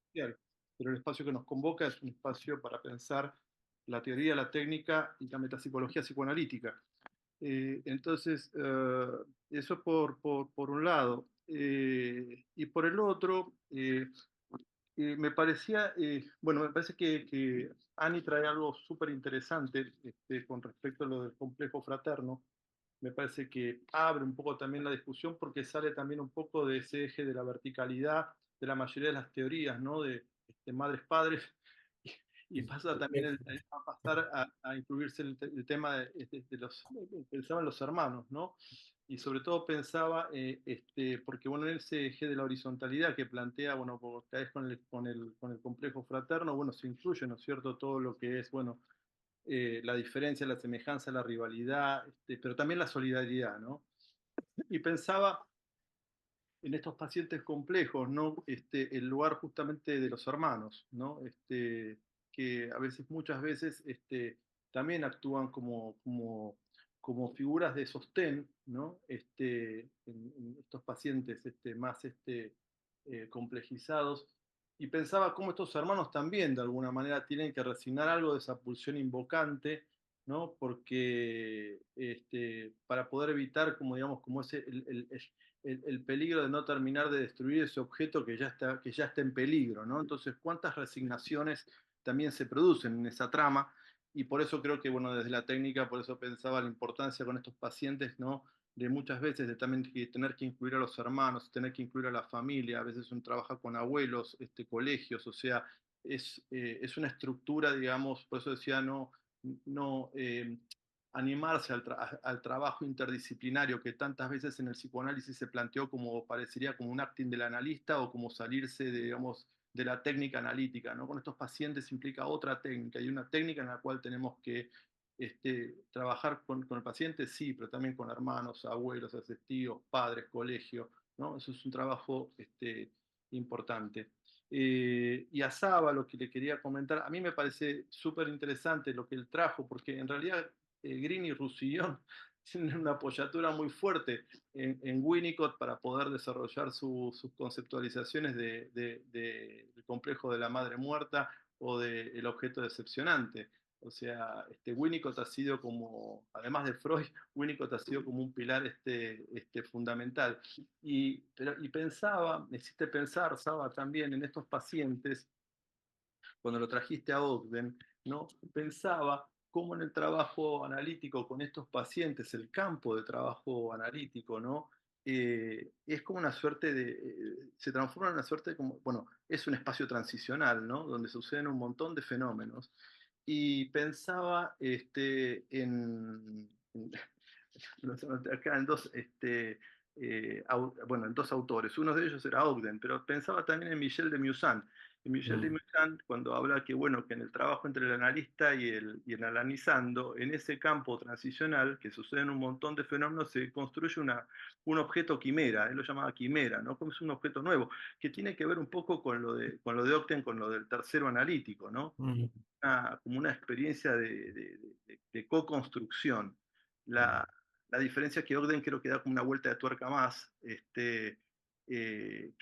social, pero el espacio que nos convoca es un espacio para pensar la teoría, la técnica y la metapsicología psicoanalítica. Entonces, eso por un lado. Y por el otro, me parecía, bueno, me parece que Ani trae algo súper interesante con respecto a lo del complejo fraterno. Me parece que abre un poco también la discusión porque sale también un poco de ese eje de la verticalidad de la mayoría de las teorías, ¿no? De madres-padres, y pasa también a pasar a incluirse el tema de los, pensaban los hermanos, ¿no? Y sobre todo pensaba, porque bueno, en ese eje de la horizontalidad que plantea, bueno, cada vez con el complejo fraterno, bueno, se incluye, ¿no es cierto?, todo lo que es, bueno, la diferencia, la semejanza, la rivalidad, pero también la solidaridad, ¿no? Y pensaba en estos pacientes complejos, ¿no? El lugar justamente de los hermanos, ¿no? Que a veces, muchas veces, también actúan como figuras de sostén, ¿no? En estos pacientes más complejizados. Y pensaba cómo estos hermanos también, de alguna manera, tienen que resignar algo de esa pulsión invocante, ¿no? Porque para poder evitar, como digamos, como ese, el peligro de no terminar de destruir ese objeto que ya está en peligro, ¿no? Entonces, ¿cuántas resignaciones también se producen en esa trama? Y por eso creo que, bueno, desde la técnica, por eso pensaba la importancia con estos pacientes, ¿no? De muchas veces de también tener que incluir a los hermanos, tener que incluir a la familia, a veces uno trabaja con abuelos, colegios, o sea, es una estructura, digamos, por eso decía, no animarse al trabajo interdisciplinario que tantas veces en el psicoanálisis se planteó como parecería como un acting del analista o como salirse de, digamos, de la técnica analítica, ¿no? Con estos pacientes implica otra técnica y una técnica en la cual tenemos que trabajar con el paciente, sí, pero también con hermanos, abuelos, asestíos, padres, colegio, ¿no? Eso es un trabajo importante. Y a Saba, lo que le quería comentar, a mí me parece súper interesante lo que él trajo, porque en realidad Green y Roussillon tienen una apoyatura muy fuerte en Winnicott para poder desarrollar sus conceptualizaciones del complejo de la madre muerta o del objeto decepcionante. O sea, Winnicott ha sido como, además de Freud, Winnicott ha sido como un pilar fundamental. Y pensaba, me hiciste pensar, Saba, también en estos pacientes, cuando lo trajiste a Ogden, ¿no? Pensaba cómo en el trabajo analítico con estos pacientes, el campo de trabajo analítico, ¿no? Es como una suerte se transforma en una suerte de como, bueno, es un espacio transicional, ¿no? Donde suceden un montón de fenómenos. Y pensaba acá en dos, bueno, en dos autores. Uno de ellos era Ogden, pero pensaba también en Michel de Musan. Y Michel de Musan, cuando habla que, bueno, que en el trabajo entre el analista y el analizando, en ese campo transicional, que suceden un montón de fenómenos, se construye un objeto quimera, él lo llamaba quimera, ¿no? Como es un objeto nuevo, que tiene que ver un poco con lo de Ogden, con lo del tercero analítico, ¿no? Como una experiencia de co-construcción. La diferencia es que Ogden creo que da como una vuelta de tuerca más, que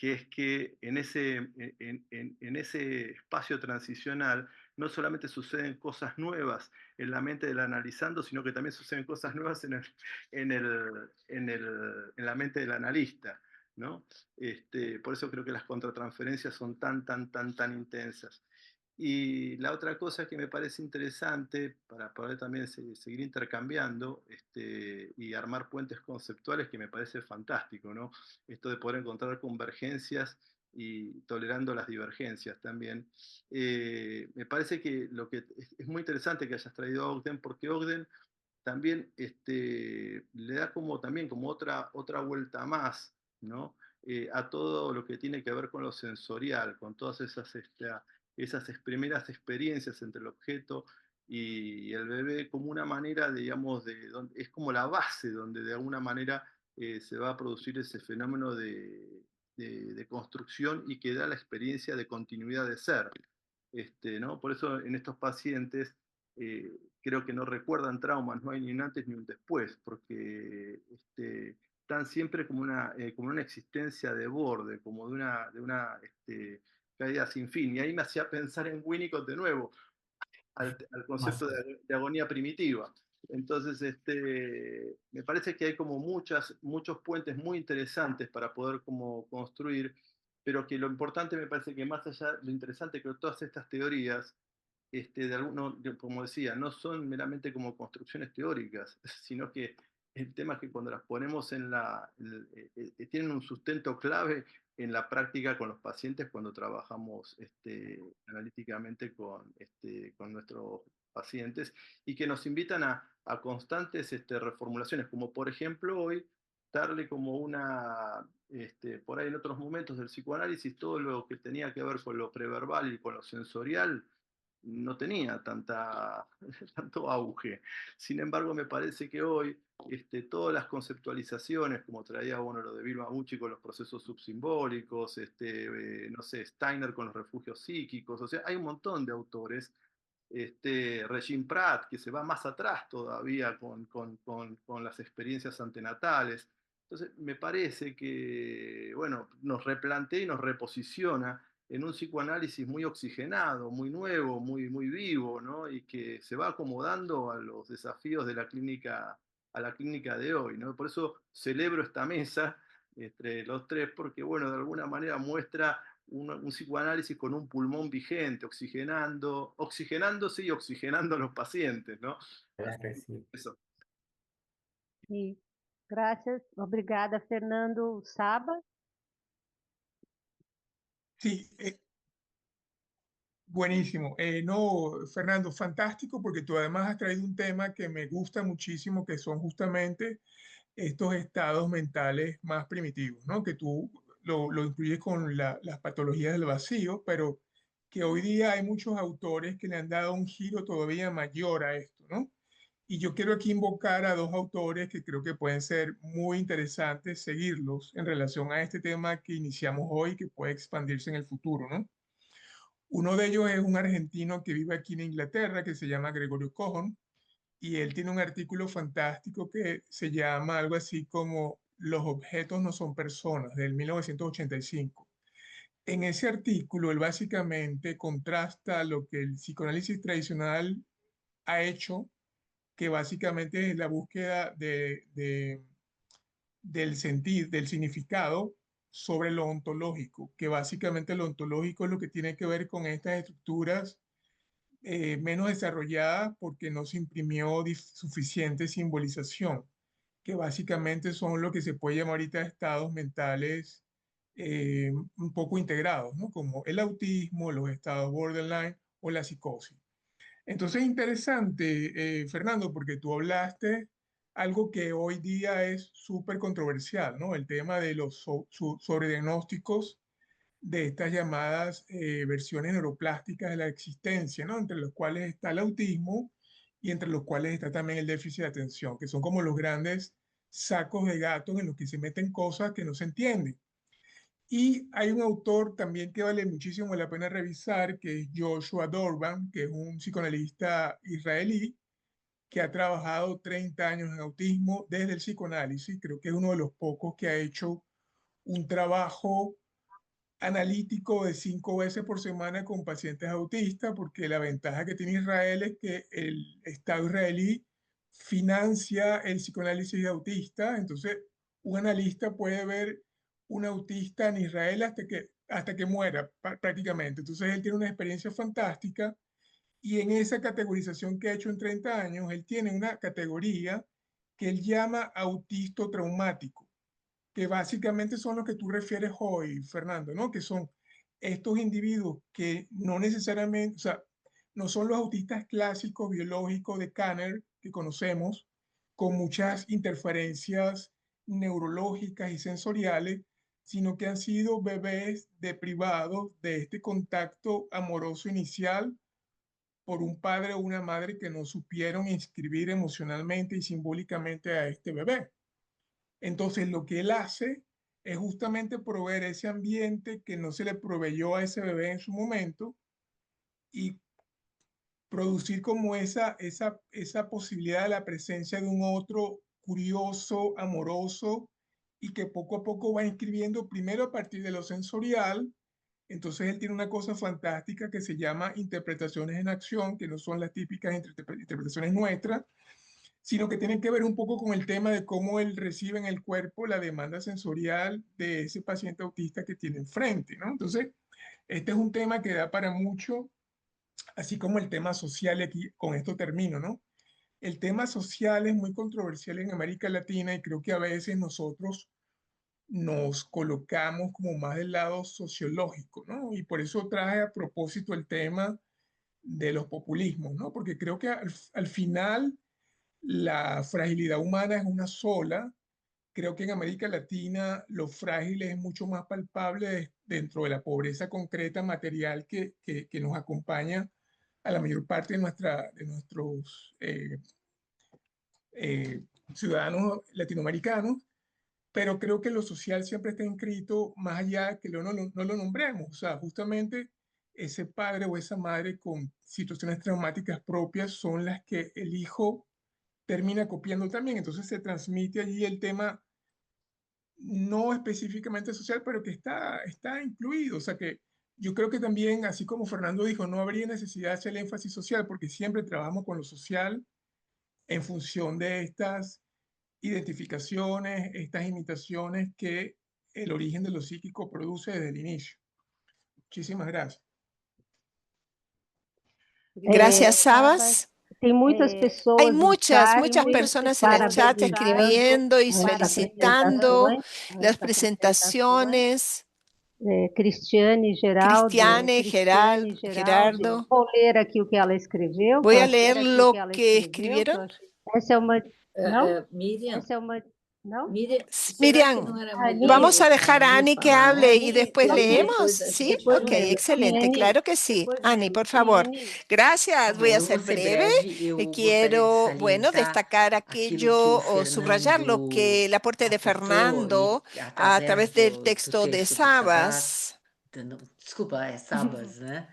es que en ese espacio transicional no solamente suceden cosas nuevas en la mente del analizando, sino que también suceden cosas nuevas en la mente del analista, ¿no? Por eso creo que las contratransferencias son tan, tan, tan, tan intensas. Y la otra cosa que me parece interesante para poder también seguir intercambiando y armar puentes conceptuales, que me parece fantástico, ¿no? Esto de poder encontrar convergencias y tolerando las divergencias también. Me parece que lo que es muy interesante que hayas traído a Ogden, porque Ogden también le da como también como otra vuelta más, ¿no? A todo lo que tiene que ver con lo sensorial, con todas esas primeras experiencias entre el objeto y el bebé, como una manera, digamos, es como la base donde de alguna manera se va a producir ese fenómeno de construcción y que da la experiencia de continuidad de ser. ¿No? Por eso en estos pacientes creo que no recuerdan traumas, no hay ni un antes ni un después, porque están siempre como una existencia de borde, como de una caída sin fin. Y ahí me hacía pensar en Winnicott de nuevo, al concepto de agonía primitiva. Entonces, me parece que hay como muchos puentes muy interesantes para poder como construir, pero que lo importante me parece que más allá, lo interesante que todas estas teorías como decía, no son meramente como construcciones teóricas, sino que el tema es que cuando las ponemos tienen un sustento clave en la práctica con los pacientes cuando trabajamos analíticamente con nuestros pacientes y que nos invitan a constantes reformulaciones, como por ejemplo hoy darle como por ahí en otros momentos del psicoanálisis, todo lo que tenía que ver con lo preverbal y con lo sensorial, no tenía tanto auge. Sin embargo, me parece que hoy todas las conceptualizaciones, como traía bueno, lo de Vilma Bucci con los procesos subsimbólicos, no sé, Steiner con los refugios psíquicos, o sea, hay un montón de autores, Regine Pratt, que se va más atrás todavía con las experiencias antenatales. Entonces, me parece que, bueno, nos replantea y nos reposiciona en un psicoanálisis muy oxigenado, muy nuevo, muy, muy vivo, ¿no? Y que se va acomodando a los desafíos de a la clínica de hoy, ¿no? Por eso celebro esta mesa entre los tres, porque, bueno, de alguna manera muestra un psicoanálisis con un pulmón vigente, oxigenándose y oxigenando a los pacientes, ¿no? Claro Así que que sí. eso. E graças, obrigada, Fernando Saba. Sí, buenísimo. No, Fernando, fantástico porque tú además has traído un tema que me gusta muchísimo, que son justamente estos estados mentales más primitivos, ¿no? Que tú lo incluyes con las patologías del vacío, pero que hoy día hay muchos autores que le han dado un giro todavía mayor a esto, ¿no? Y yo quiero aquí invocar a dos autores que creo que pueden ser muy interesantes seguirlos en relación a este tema que iniciamos hoy y que puede expandirse en el futuro, ¿no? Uno de ellos es un argentino que vive aquí en Inglaterra, que se llama Gregorio Cohon, y él tiene un artículo fantástico que se llama algo así como Los objetos no son personas, del 1985. En ese artículo, él básicamente contrasta lo que el psicoanálisis tradicional ha hecho, que básicamente es la búsqueda del sentido, del significado sobre lo ontológico, que básicamente lo ontológico es lo que tiene que ver con estas estructuras menos desarrolladas porque no se imprimió suficiente simbolización, que básicamente son lo que se puede llamar ahorita estados mentales un poco integrados, ¿no? Como el autismo, los estados borderline o la psicosis. Entonces, interesante, Fernando, porque tú hablaste algo que hoy día es súper controversial, ¿no? El tema de los sobrediagnósticos de estas llamadas versiones neuroplásticas de la existencia, ¿no? Entre los cuales está el autismo y entre los cuales está también el déficit de atención, que son como los grandes sacos de gatos en los que se meten cosas que no se entienden. Y hay un autor también que vale muchísimo la pena revisar, que es Joshua Dorban, que es un psicoanalista israelí que ha trabajado 30 años en autismo desde el psicoanálisis. Creo que es uno de los pocos que ha hecho un trabajo analítico de 5 veces por semana con pacientes autistas, porque la ventaja que tiene Israel es que el Estado israelí financia el psicoanálisis de autistas. Entonces, un analista puede ver un autista en Israel hasta que muera prácticamente. Entonces, él tiene una experiencia fantástica y en esa categorización que ha hecho en 30 años, él tiene una categoría que él llama autisto traumático, que básicamente son los que tú refieres hoy, Fernando, ¿no? Que son estos individuos que no necesariamente, o sea, no son los autistas clásicos biológicos de Kanner que conocemos, con muchas interferencias neurológicas y sensoriales, sino que han sido bebés deprivados de este contacto amoroso inicial por un padre o una madre que no supieron inscribir emocionalmente y simbólicamente a este bebé. Entonces, lo que él hace es justamente proveer ese ambiente que no se le proveyó a ese bebé en su momento y producir como esa posibilidad de la presencia de un otro curioso, amoroso y que poco a poco va inscribiendo primero a partir de lo sensorial. Entonces él tiene una cosa fantástica que se llama interpretaciones en acción, que no son las típicas interpretaciones nuestras, sino que tienen que ver un poco con el tema de cómo él recibe en el cuerpo la demanda sensorial de ese paciente autista que tiene enfrente, ¿no? Entonces, este es un tema que da para mucho, así como el tema social, y aquí con esto termino, ¿no? El tema social es muy controversial en América Latina y creo que a veces nosotros nos colocamos como más del lado sociológico, ¿no? Y por eso traje a propósito el tema de los populismos, ¿no? Porque creo que al final la fragilidad humana es una sola. Creo que en América Latina lo frágil es mucho más palpable dentro de la pobreza concreta material que nos acompaña a la mayor parte de nuestros eh, ciudadanos latinoamericanos, pero creo que lo social siempre está inscrito más allá de que no lo nombremos. O sea, justamente ese padre o esa madre con situaciones traumáticas propias son las que el hijo termina copiando también. Entonces se transmite allí el tema no específicamente social, pero que está incluido. O sea que yo creo que también, así como Fernando dijo, no habría necesidad de hacer el énfasis social porque siempre trabajamos con lo social en función de estas identificaciones, estas imitaciones que el origen de lo psíquico produce desde el inicio. Muchísimas gracias. Gracias, Sabas. Tem muitas Hay pessoas no muchas chat personas en el chat parabenizando escribiendo y as felicitando apresentações, las presentaciones. Cristiane, Geraldo, Cristiane, Gerardo. Vou ler aqui o que ela escreveu. Voy a leer lo que escribieron. Essa é uma... Não? Miriam, Essa é uma... Não? Miriam, ¿será que Miriam, no era Ani, mejor vamos a dejar a Ani que falar? hable y después Y leemos, después, ¿sí? después Ok, me- excelente, Ani, claro que sí. depois Ani, lê. por Sim, favor. Ani. Gracias, voy a Eu ser vou ser breve. breve. Eu gostaria Quiero, de bueno, salientar destacar aquilo que aquello o o subrayar lo Fernando que el aporte de aportou Fernando e a através través del do texto de texto de Sabas, Sabas, desculpa, é Sabas, né?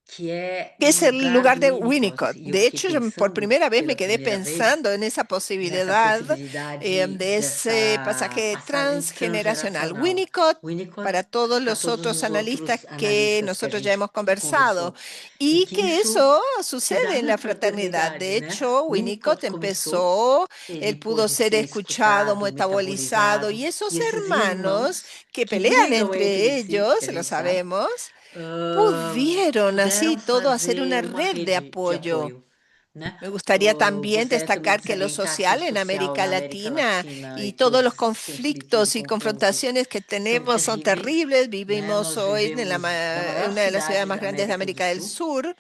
Que é que o es el lugar lugar do de Winnicott. Winnicott. E eu De fiquei hecho, yo por pensando primera vez me pela quedé primeira vez pensando en esa nessa posibilidad possibilidade de ese dessa pasaje passagem transgeneracional. transgeracional. Winnicott Winnicott para todos para los todos otros os analistas outros que analistas que a nosotros ya gente hemos conversado, conversou e y que que isso eso se dá sucede en na la fraternidad. fraternidade, De né? hecho, Winnicott Winnicott começou, empezó, ele él pudo pôde ser ser escuchado, escutado, metabolizado, metabolizado, y esos e esses hermanos irmãos que que pelean brigam entre entre si, que ellos, a lo gente sabe, sabemos, pudieron así puderam todo hacer una fazer uma red de rede de apoyo. apoio, né? Me gustaría también Você também destacar que lo consegue encaixe social en social América na América Latina Latina y e que todos los os conflitos e conflictos y confrontos confrontaciones que são tenemos son terríveis, terribles. né? Vivimos Nós hoy vivemos na en maior una de las ciudades cidade más da grandes de América do América del Sul Sur,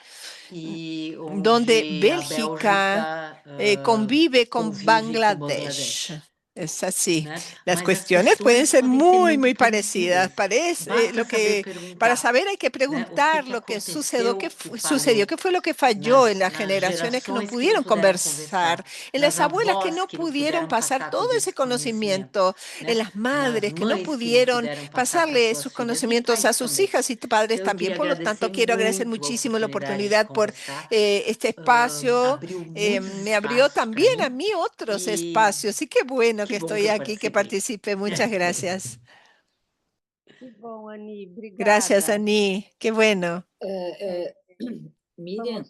e donde onde a Bélgica Bélgica convive con convive com Bangladesh. Bangladesh, Es así. né? Las Mas as cuestiones pueden questões ser podem ser muy, muito muy parecidas. parecidas. Parece Basta saber para perguntar, saber hay que né? O preguntar que lo que sucedió, aconteceu, que sucedió, falhou qué fue lo que falló en las nas generaciones que no gerações que não pudieron puderam conversar, conversar, en nas las abuelas que avós no que não pudieron puderam pasar passar todo todo ese esse conhecimento, conocimiento, en né? las Nas madres que no mães que não pudieron puderam passar para pasarle suas sus filhas e conocimientos a pais sus também. hijas y padres Então, eu también. queria Por lo agradecer tanto, quiero agradecer muito a muchísimo la oportunidade de oportunidad por conversar. este espacio. Abriu muitos Me abrió espaços para también a mim mí otros e espacios. Y qué bueno que que bom estoy que eu aquí, que participei. participé. Muchas gracias. Que bom, Ani, Gracias, obrigada. Ani. Qué bueno. Miriam, Vamos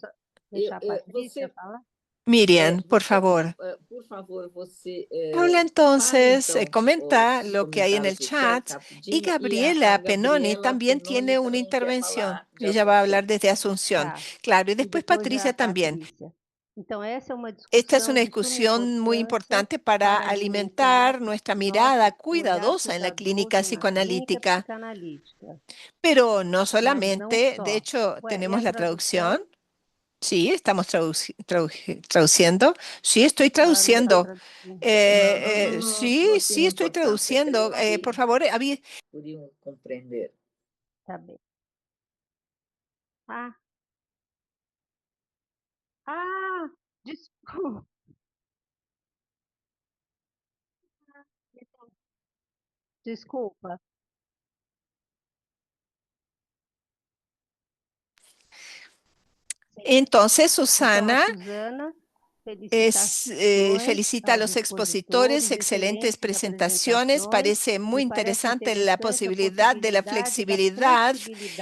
deixar a Patrícia você, falar? Miriam, por favor. por favor, você Paula fale entonces então comenta os lo que hay en el comentários do chat chat y rapidinho e a Gabriela Penoni Gabriela también Penoni tiene una também quer intervención. falar de Ella va a hablar Assunção. desde Asunción. Tá. Claro, y E después depois a Patricia también. Patrícia. Então, essa é uma Esta es discussão una de suma discusión muy importância importante para para alimentar alimentar nuestra nosso mirada olhar cuidadosa en la clínica cuidadoso na clínica psicoanalítica. psicanalítica. Pero no Mas não solamente, de só. hecho, E a tenemos la traducción. tradução? Sí, estamos traduciendo. Sí, estoy Ela não está traduciendo. traduzindo. Sí, sí, estoy traduciendo. Por favor, Podíamos compreender. Tá bem. Ah, ah, desculpa. Desculpa. Sim. entonces Então, a Susana Suzana felicitações felicita a aos los expositores, expositores, excelentes excelentes presentaciones. apresentações, Parece muy e parece interesante la interessante a posibilidad de la possibilidade da flexibilidad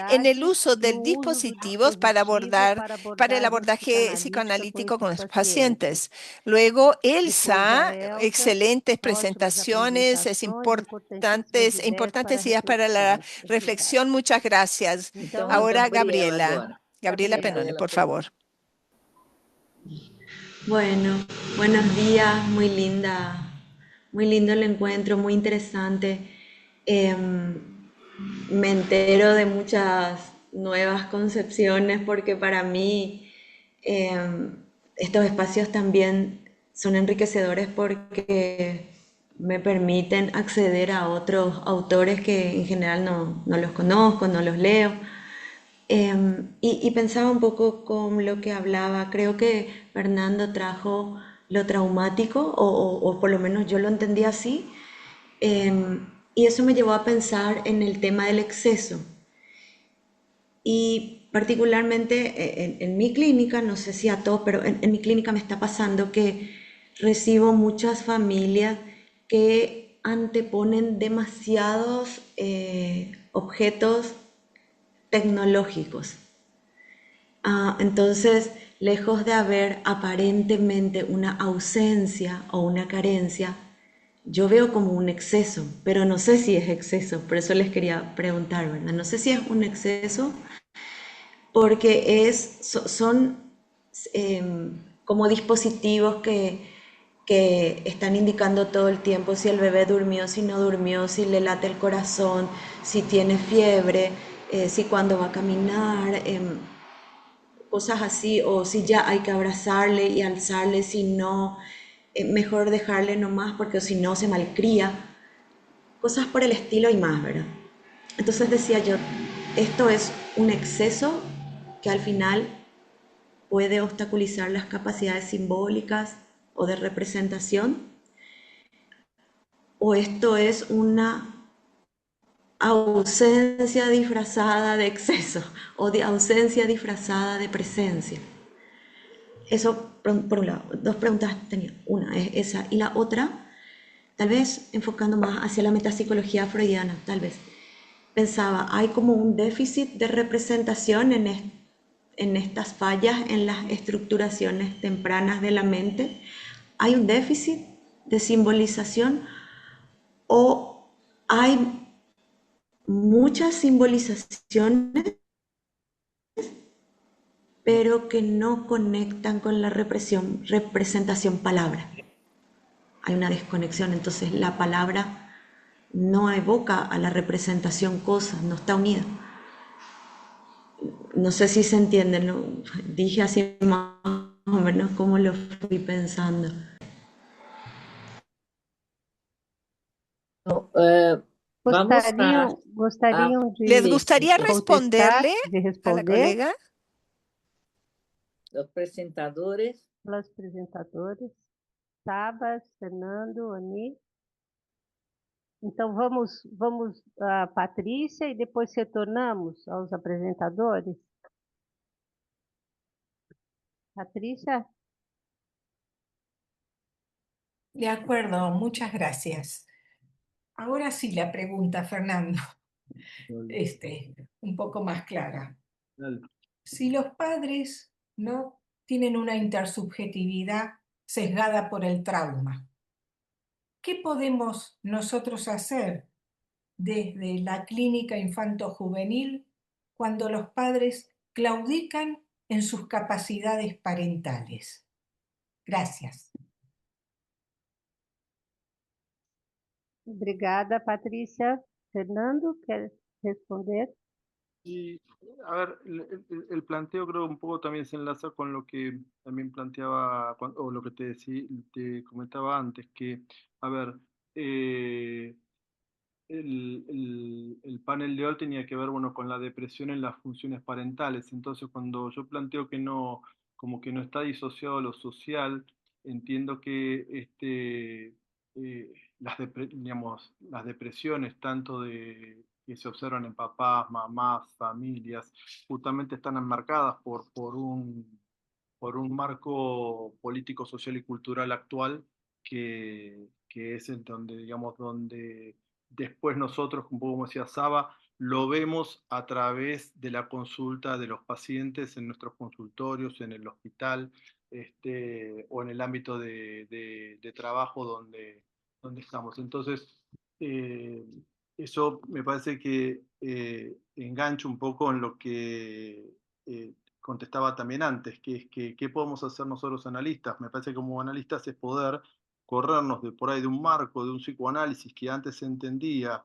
en el flexibilidade uso de no uso do dispositivos para dispositivo abordar, para para el abordagem abordaje psicanalítica com psicoanalítico con esses los pacientes. pacientes. Luego, Depois a Elsa, Elsa, excelentes ótimas presentaciones, apresentações, importantíssimas ideias para importantes ideas para la reflexões. Obrigada. reflexión. Muchas gracias. Então, a Ahora, Gabriela Gabriela. agora. Gabriela Penone, Gabriela por Penoni. favor. Bueno, buenos días, muy lindo el encuentro, muy interesante. Me entero de muchas nuevas concepciones porque para mí estos espacios también son enriquecedores porque me permiten acceder a otros autores que en general no los conozco, no los leo. Y pensaba un poco con lo que hablaba, creo que Fernando trajo lo traumático, o por lo menos yo lo entendí así, y eso me llevó a pensar en el tema del exceso. Y particularmente en mi clínica, no sé si a todos, pero en mi clínica me está pasando que recibo muchas familias que anteponen demasiados objetos tecnológicos. Entonces, lejos de haber aparentemente una ausencia o una carencia, yo veo como un exceso, pero no sé si es exceso, por eso les quería preguntar, ¿verdad? No sé si es un exceso porque son como dispositivos que están indicando todo el tiempo si el bebé durmió, si no durmió, si le late el corazón, si tiene fiebre, si cuándo va a caminar, cosas así, o si ya hay que abrazarle y alzarle, si no, mejor dejarle nomás porque si no se malcría, cosas por el estilo y más, ¿verdad? Entonces decía yo, esto es un exceso que al final puede obstaculizar las capacidades simbólicas o de representación, o esto es una ausencia disfrazada de exceso o de ausencia disfrazada de presencia. Eso por un lado. Dos preguntas tenía. Una es esa y la otra, tal vez enfocando más hacia la metapsicología freudiana, tal vez. Pensaba, hay como un déficit de representación en estas fallas, en las estructuraciones tempranas de la mente. Hay un déficit de simbolización o hay muchas simbolizaciones pero que no conectan con la representación palabra. Hay una desconexión, entonces la palabra no evoca a la representación cosa, no está unida. No sé si se entiende, ¿no? Dije así más o menos como lo fui pensando. No, vamos Gostariam ¿Les de gustaría contestar, responderle de a la responder colega? los apresentadores. aos apresentadores, Sabas, Fernando, Ani. Então vamos a Patrícia e depois retornamos aos apresentadores. Patrícia, De acuerdo, muchas gracias. Ahora sí la pregunta, Fernando, un poco más clara. Dale. Si los padres no tienen una intersubjetividad sesgada por el trauma, ¿qué podemos nosotros hacer desde la clínica infanto-juvenil cuando los padres claudican en sus capacidades parentales? Gracias. obrigada, Patrícia. Fernando, quer responder? Y, a ver, el planteo creo un poco también se enlaza con lo que también planteaba, o lo que te comentaba antes, que, a ver, eh, el panel de hoy tenía que ver, bueno, con la depresión en las funciones parentales. Entonces, cuando yo planteo que no, como que no está disociado lo social, entiendo que digamos, las depresiones, tanto que se observan en papás, mamás, familias, justamente están enmarcadas por un marco político, social y cultural actual que es en donde, digamos, donde después nosotros, un poco como decía Saba, lo vemos a través de la consulta de los pacientes en nuestros consultorios, en el hospital, o en el ámbito de trabajo donde estamos. Entonces, eh, eso me parece que engancha un poco en lo que contestaba también antes, que es que qué podemos hacer nosotros analistas. Me parece que como analistas es poder corrernos de por ahí de un marco, de un psicoanálisis que antes se entendía,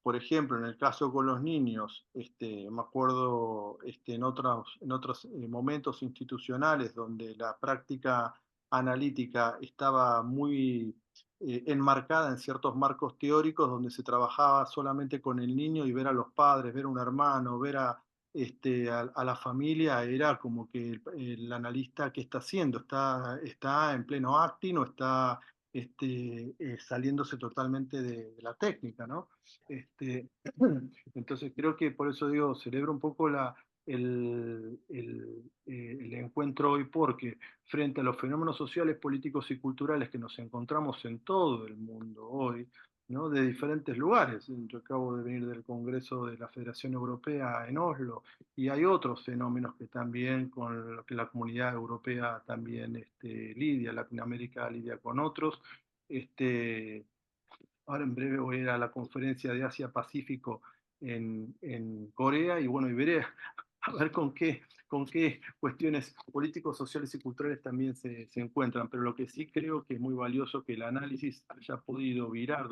por ejemplo, en el caso con los niños, me acuerdo en otros momentos institucionales donde la práctica analítica estaba muy enmarcada en ciertos marcos teóricos donde se trabajaba solamente con el niño y ver a los padres, ver a un hermano, ver a la familia, era como que el analista, ¿qué está haciendo? Está en pleno acting o está saliéndose totalmente de la técnica, ¿no? Entonces creo que por eso digo, celebro un poco el encuentro hoy, porque frente a los fenómenos sociales, políticos y culturales que nos encontramos en todo el mundo hoy, ¿no? De diferentes lugares. Yo acabo de venir del Congreso de la Federación Europea en Oslo, y hay otros fenómenos que también con lo que la comunidad europea también lidia, Latinoamérica lidia con otros. Ahora en breve voy a ir a la conferencia de Asia-Pacífico en Corea, y bueno, y veré a ver con qué cuestiones políticos, sociales y culturales también se encuentran. Pero lo que sí creo que es muy valioso que el análisis haya podido virar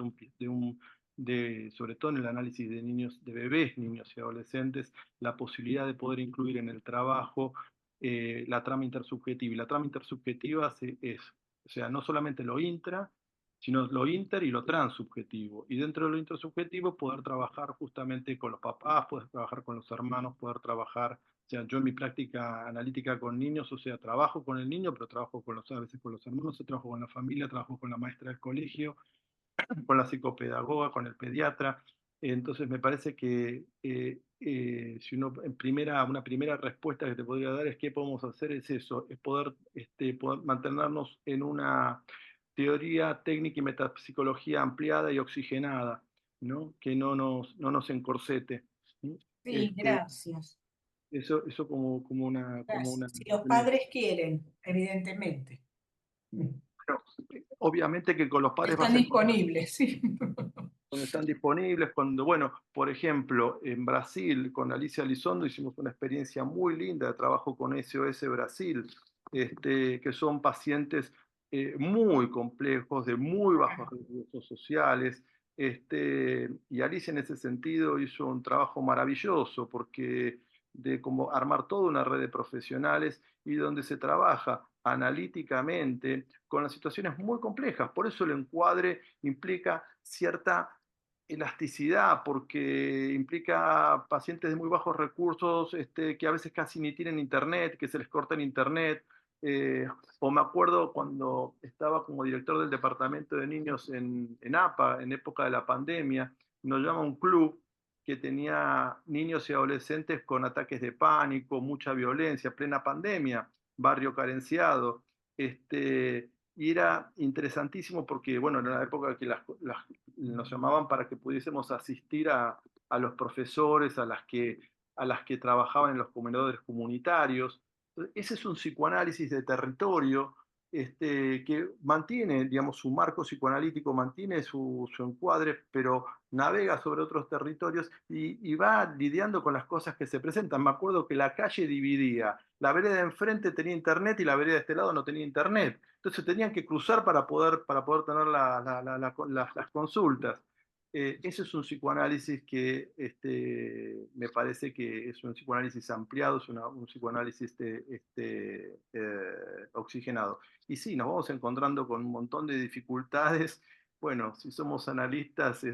sobre todo en el análisis de niños, de bebés, niños y adolescentes, la posibilidad de poder incluir en el trabajo la trama intersubjetiva. Y la trama intersubjetiva o sea, no solamente lo intra, sino lo inter y lo transsubjetivo. Y dentro de lo intersubjetivo poder trabajar justamente con los papás, poder trabajar con los hermanos, poder trabajar, o sea, yo en mi práctica analítica con niños, o sea, trabajo con el niño, pero trabajo a veces con los hermanos, trabajo con la familia, trabajo con la maestra del colegio, con la psicopedagoga, con el pediatra. Entonces me parece que si una primera respuesta que te podría dar es qué podemos hacer es eso, es poder mantenernos en una teoría técnica y metapsicología ampliada y oxigenada, ¿no? Que no nos encorsete. Sí, gracias. Eso como una... Gracias. Si los padres quieren, evidentemente. Obviamente que con los padres Están disponibles, sí. donde están disponibles. Cuando, bueno, por ejemplo, en Brasil, con Alicia Elizondo, hicimos una experiencia muy linda de trabajo con SOS Brasil, que son pacientes muy complejos, de muy bajos recursos sociales. Y Alicia en ese sentido hizo un trabajo maravilloso porque de como armar toda una red de profesionales y donde se trabaja analíticamente con las situaciones muy complejas. Por eso el encuadre implica cierta elasticidad, porque implica pacientes de muy bajos recursos, que a veces casi ni tienen internet, que se les corta el internet. O me acuerdo cuando estaba como director del departamento de niños en APA, en época de la pandemia, nos llama un club que tenía niños y adolescentes con ataques de pánico, mucha violencia, plena pandemia, barrio carenciado. Y era interesantísimo porque, bueno, era la época que nos llamaban para que pudiésemos asistir a los profesores, a las que trabajaban en los comedores comunitarios. Ese es un psicoanálisis de territorio que mantiene, digamos, su marco psicoanalítico, mantiene su encuadre, pero navega sobre otros territorios y va lidiando con las cosas que se presentan. Me acuerdo que la calle dividía, la vereda de enfrente tenía internet y la vereda de este lado no tenía internet. Entonces tenían que cruzar para poder tener las consultas. Ese es un psicoanálisis que me parece que es un psicoanálisis ampliado, es un psicoanálisis oxigenado. Y sí, nos vamos encontrando con un montón de dificultades. Bueno, si somos analistas,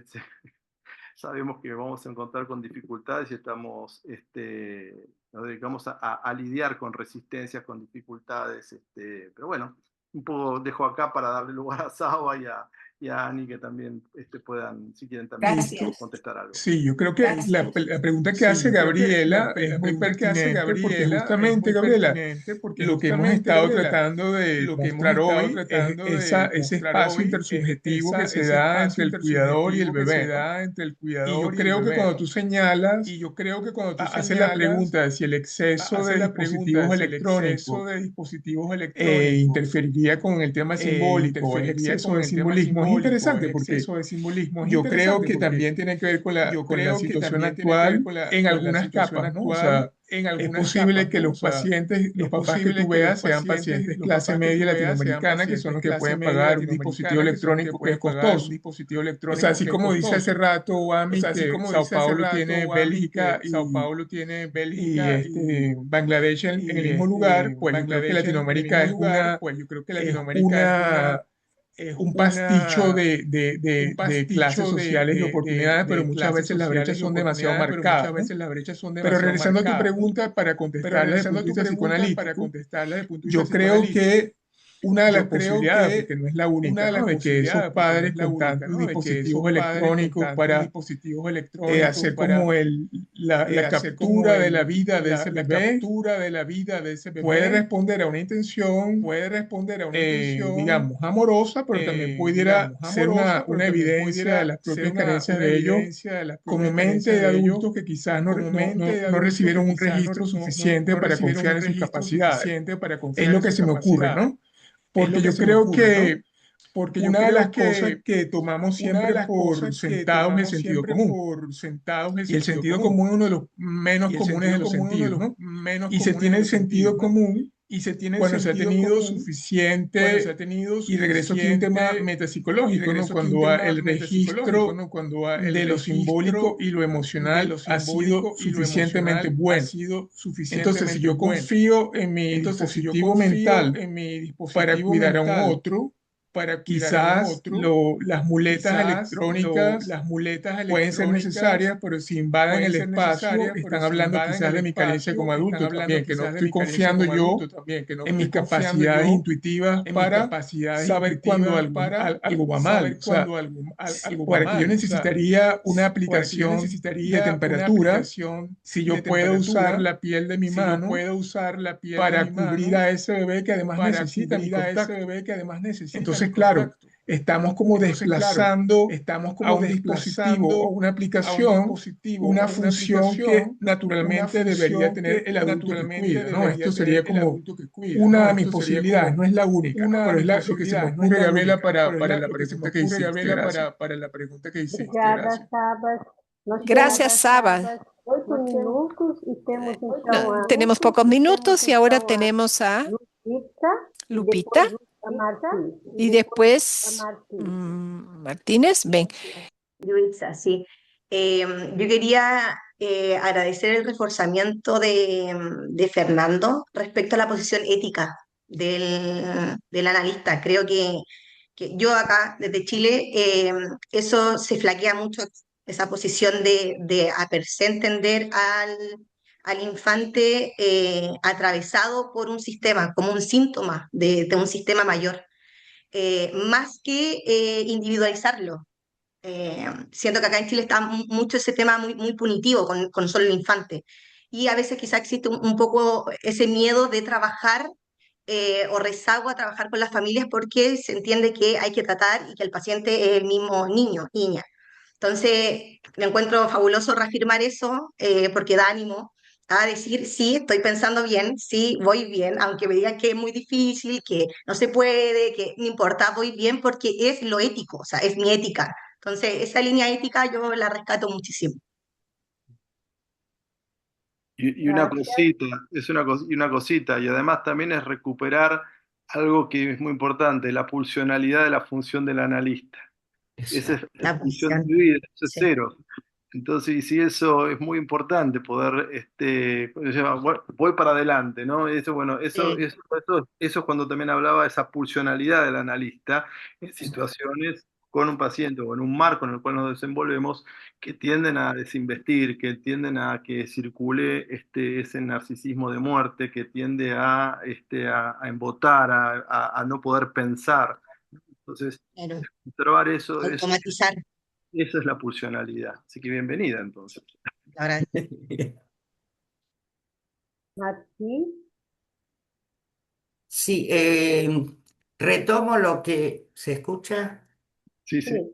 sabemos que vamos a encontrar con dificultades y nos dedicamos a lidiar con resistencias, con dificultades. Pero bueno, un poco dejo acá para darle lugar a Saba y a Ani, que también puedan, si quieren, también contestar algo. Sí, yo creo que la pregunta que hace Gabriela es muy pertinente porque justamente, Gabriela, lo que hemos estado tratando de mostrar hoy es ese espacio intersubjetivo que se da entre el cuidador y el bebé, ¿no? Y yo creo que cuando tú señalas, haces la pregunta de si el exceso de dispositivos electrónicos interferiría con el tema simbólico, el exceso de simbolismo. Es interesante porque yo creo que también tiene que ver con la situación actual en algunas capas, ¿no? O sea, es posible que los pacientes, los papás que tú veas sean pacientes clase media latinoamericana, que son los que pueden pagar un dispositivo electrónico que es costoso. O sea, así como dice hace rato Ami, que Sao Paulo tiene Bélgica y Bangladesh en el mismo lugar, pues yo creo que Latinoamérica es un pasticho de clases sociales y oportunidades, pero muchas veces las brechas son demasiado marcadas, ¿no? Pero regresando a tu pregunta para contestarla desde el punto de vista psicoanalítico, yo creo que una de las posibilidades, porque no es la única, ¿no? De que esos padres con tantos dispositivos electrónicos para hacer como la captura de la vida de ese bebé, puede responder a una intención, digamos, amorosa, pero también pudiera ser una evidencia de las propias carencias de ellos como mente de adultos que quizás no recibieron un registro suficiente para confiar en sus capacidades. Es lo que se me ocurre, ¿no? Porque yo creo que una de las cosas que tomamos siempre por sentado es el sentido común. Y el sentido común es uno de los menos comunes de los sentidos, ¿no? Y se tiene el sentido común cuando se ha tenido suficiente, y regreso aquí a un tema metapsicológico, ¿no? Cuando el registro de lo simbólico y lo emocional ha sido suficientemente bueno. Entonces, si yo confío en mi dispositivo mental para cuidar a un otro, quizás las muletas electrónicas pueden ser necesarias, pero si invaden el espacio, están hablando quizás de mi carencia como adulto también, que no estoy confiando yo en mis capacidades intuitivas para saber cuando algo va mal. O sea, para que yo necesitaría una aplicación de temperatura, si yo puedo usar la piel de mi mano para cubrir a ese bebé que además necesita mi contacto. Entonces, claro, estamos como Entonces, claro, desplazando estamos a como un dispositivo o desplazando una a un aplicación dispositivo una o una función que aplicación una naturalmente debería función tener que el adulto que naturalmente cuida, ¿no? debería Esto tener sería el como adulto que cuida, una ¿no? de mis Esto sería posibilidades, como no es la única, ¿no? una de Pero es mis lo que se me posibilidades, no es ocurre, la Gabriela, única, pero es para la lo que se me pregunta que ocurre, hiciste. Gabriela, Gracias. para la pregunta que hiciste. Obrigada, Gracias. Sabas. Nós Gracias, temos Saba. 8 minutos e temos então Tenemos pocos minutos y ahora tenemos a Lupita e Lupita depois a Martins. y después Martínez. Ven. Luisa, sí. Yo quería agradecer el reforzamiento de Fernando respecto a la posición ética del analista. Creo que yo acá, desde Chile, eso se flaquea mucho, esa posición de a per se entender al infante atravesado por un sistema, como un síntoma de un sistema mayor, más que individualizarlo. Siento que acá en Chile está mucho ese tema muy punitivo con solo el infante. Y a veces quizá existe un poco ese miedo de trabajar o rezago a trabajar con las familias porque se entiende que hay que tratar y que el paciente es el mismo niño, niña. Entonces, me encuentro fabuloso reafirmar eso porque da ánimo a decir, sí, estoy pensando bien, sí, voy bien, aunque me digan que es muy difícil, que no se puede, que no importa, voy bien porque es lo ético, o sea, es mi ética. Entonces, esa línea ética yo la rescato muchísimo. Y una Gracias. cosita, y una cosita, y además también es recuperar algo que es muy importante, la pulsionalidad de la función del analista. Esa es La función pasión, dividida, eso es sí. cero. Entonces, y sí, eso es muy importante, poder, ¿cómo se llama? Voy para adelante, ¿no? Eso, bueno, Sí. eso es cuando también hablaba de esa pulsionalidad del analista en situaciones con un paciente o en un marco en el cual nos desenvolvemos que tienden a desinvestir, que tienden a que circule ese narcisismo de muerte, que tiende a embotar, a no poder pensar. Entonces, Claro, observar eso automatizar. esa es la pulsionalidad. Así que bienvenida entonces. Ahora, Martins, Sí, retomo lo que se escucha. Sí, sí. sim.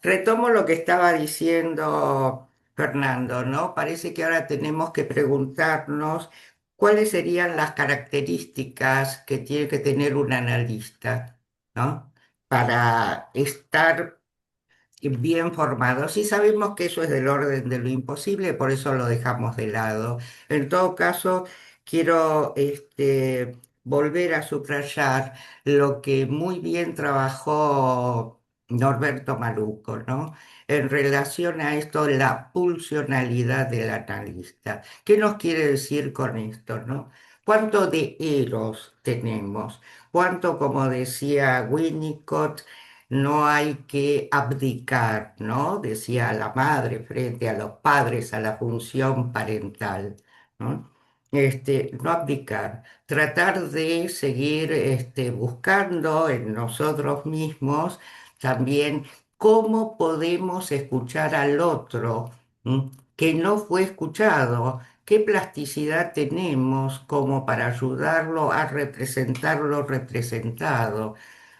Retomo lo que estaba diciendo Fernando, ¿no? Parece que ahora tenemos que preguntarnos cuáles serían las características que tiene que tener un analista, ¿no? Para estar bien formados. Y sabemos que eso es del orden de lo imposible, por eso lo dejamos de lado. En todo caso, quiero volver a subrayar lo que muy bien trabajó Norberto Maluco, ¿no? En relación a esto, la pulsionalidad del analista. ¿Qué nos quiere decir con esto, no? ¿Cuánto de eros tenemos? ¿Cuánto, como decía Winnicott, no hay que abdicar, ¿no? Decía la madre frente a los padres, a la función parental, ¿no? No abdicar, tratar de seguir buscando en nosotros mismos también cómo podemos escuchar al otro, ¿m? Que no fue escuchado, qué plasticidad tenemos como para ayudarlo a representar lo representado.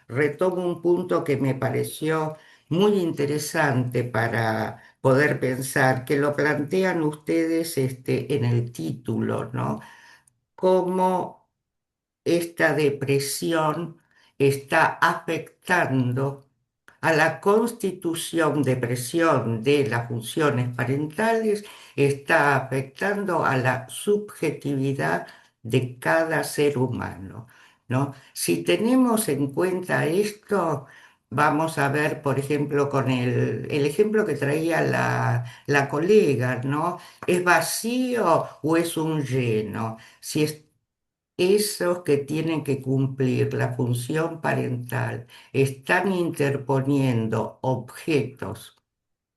Retomo un punto que me pareció muy interesante para poder pensar, que lo plantean ustedes en el título, ¿no? Cómo esta depresión está afectando a la constitución de presión de las funciones parentales, está afectando a la subjetividad de cada ser humano, ¿no? Si tenemos en cuenta esto, vamos a ver, por ejemplo, con el ejemplo que traía la colega, ¿no? ¿Es vacío o es un lleno? Si esos que tienen que cumplir la función parental están interponiendo objetos,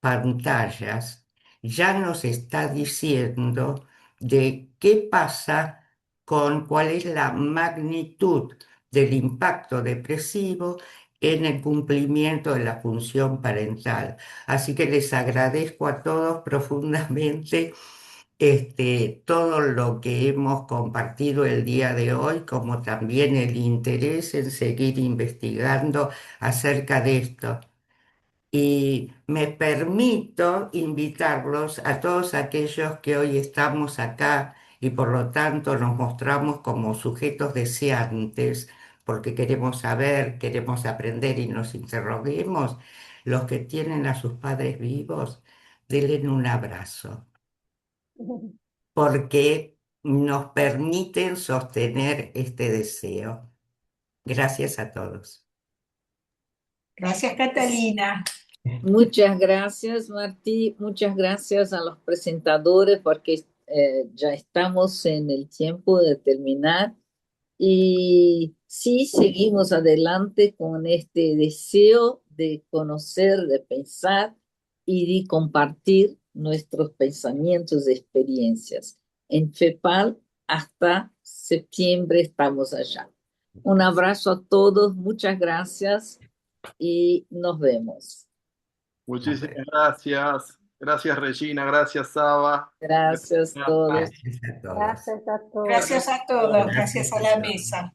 pantallas, ya nos está diciendo de qué pasa con cuál es la magnitud del impacto depresivo en el cumplimiento de la función parental. Así que les agradezco a todos profundamente todo lo que hemos compartido el día de hoy, como también el interés en seguir investigando acerca de esto. Y me permito invitarlos a todos aquellos que hoy estamos acá y por lo tanto nos mostramos como sujetos deseantes, porque queremos saber, queremos aprender y nos interroguemos, los que tienen a sus padres vivos, denle un abrazo, porque nos permiten sostener este deseo. Gracias a todos. Gracias, Catalina. Muchas gracias, Martí. Muchas gracias a los presentadores porque ya estamos en el tiempo de terminar. Y sí, seguimos adelante con este deseo de conocer, de pensar y de compartir nuestros pensamientos y experiencias. En FEPAL, hasta septiembre estamos allá. Un abrazo a todos, muchas gracias y nos vemos. Muchísimas gracias. Gracias, Regina. Gracias, Saba. Gracias a todos. Gracias a todos. Gracias a todos. Gracias a todos, gracias a la mesa.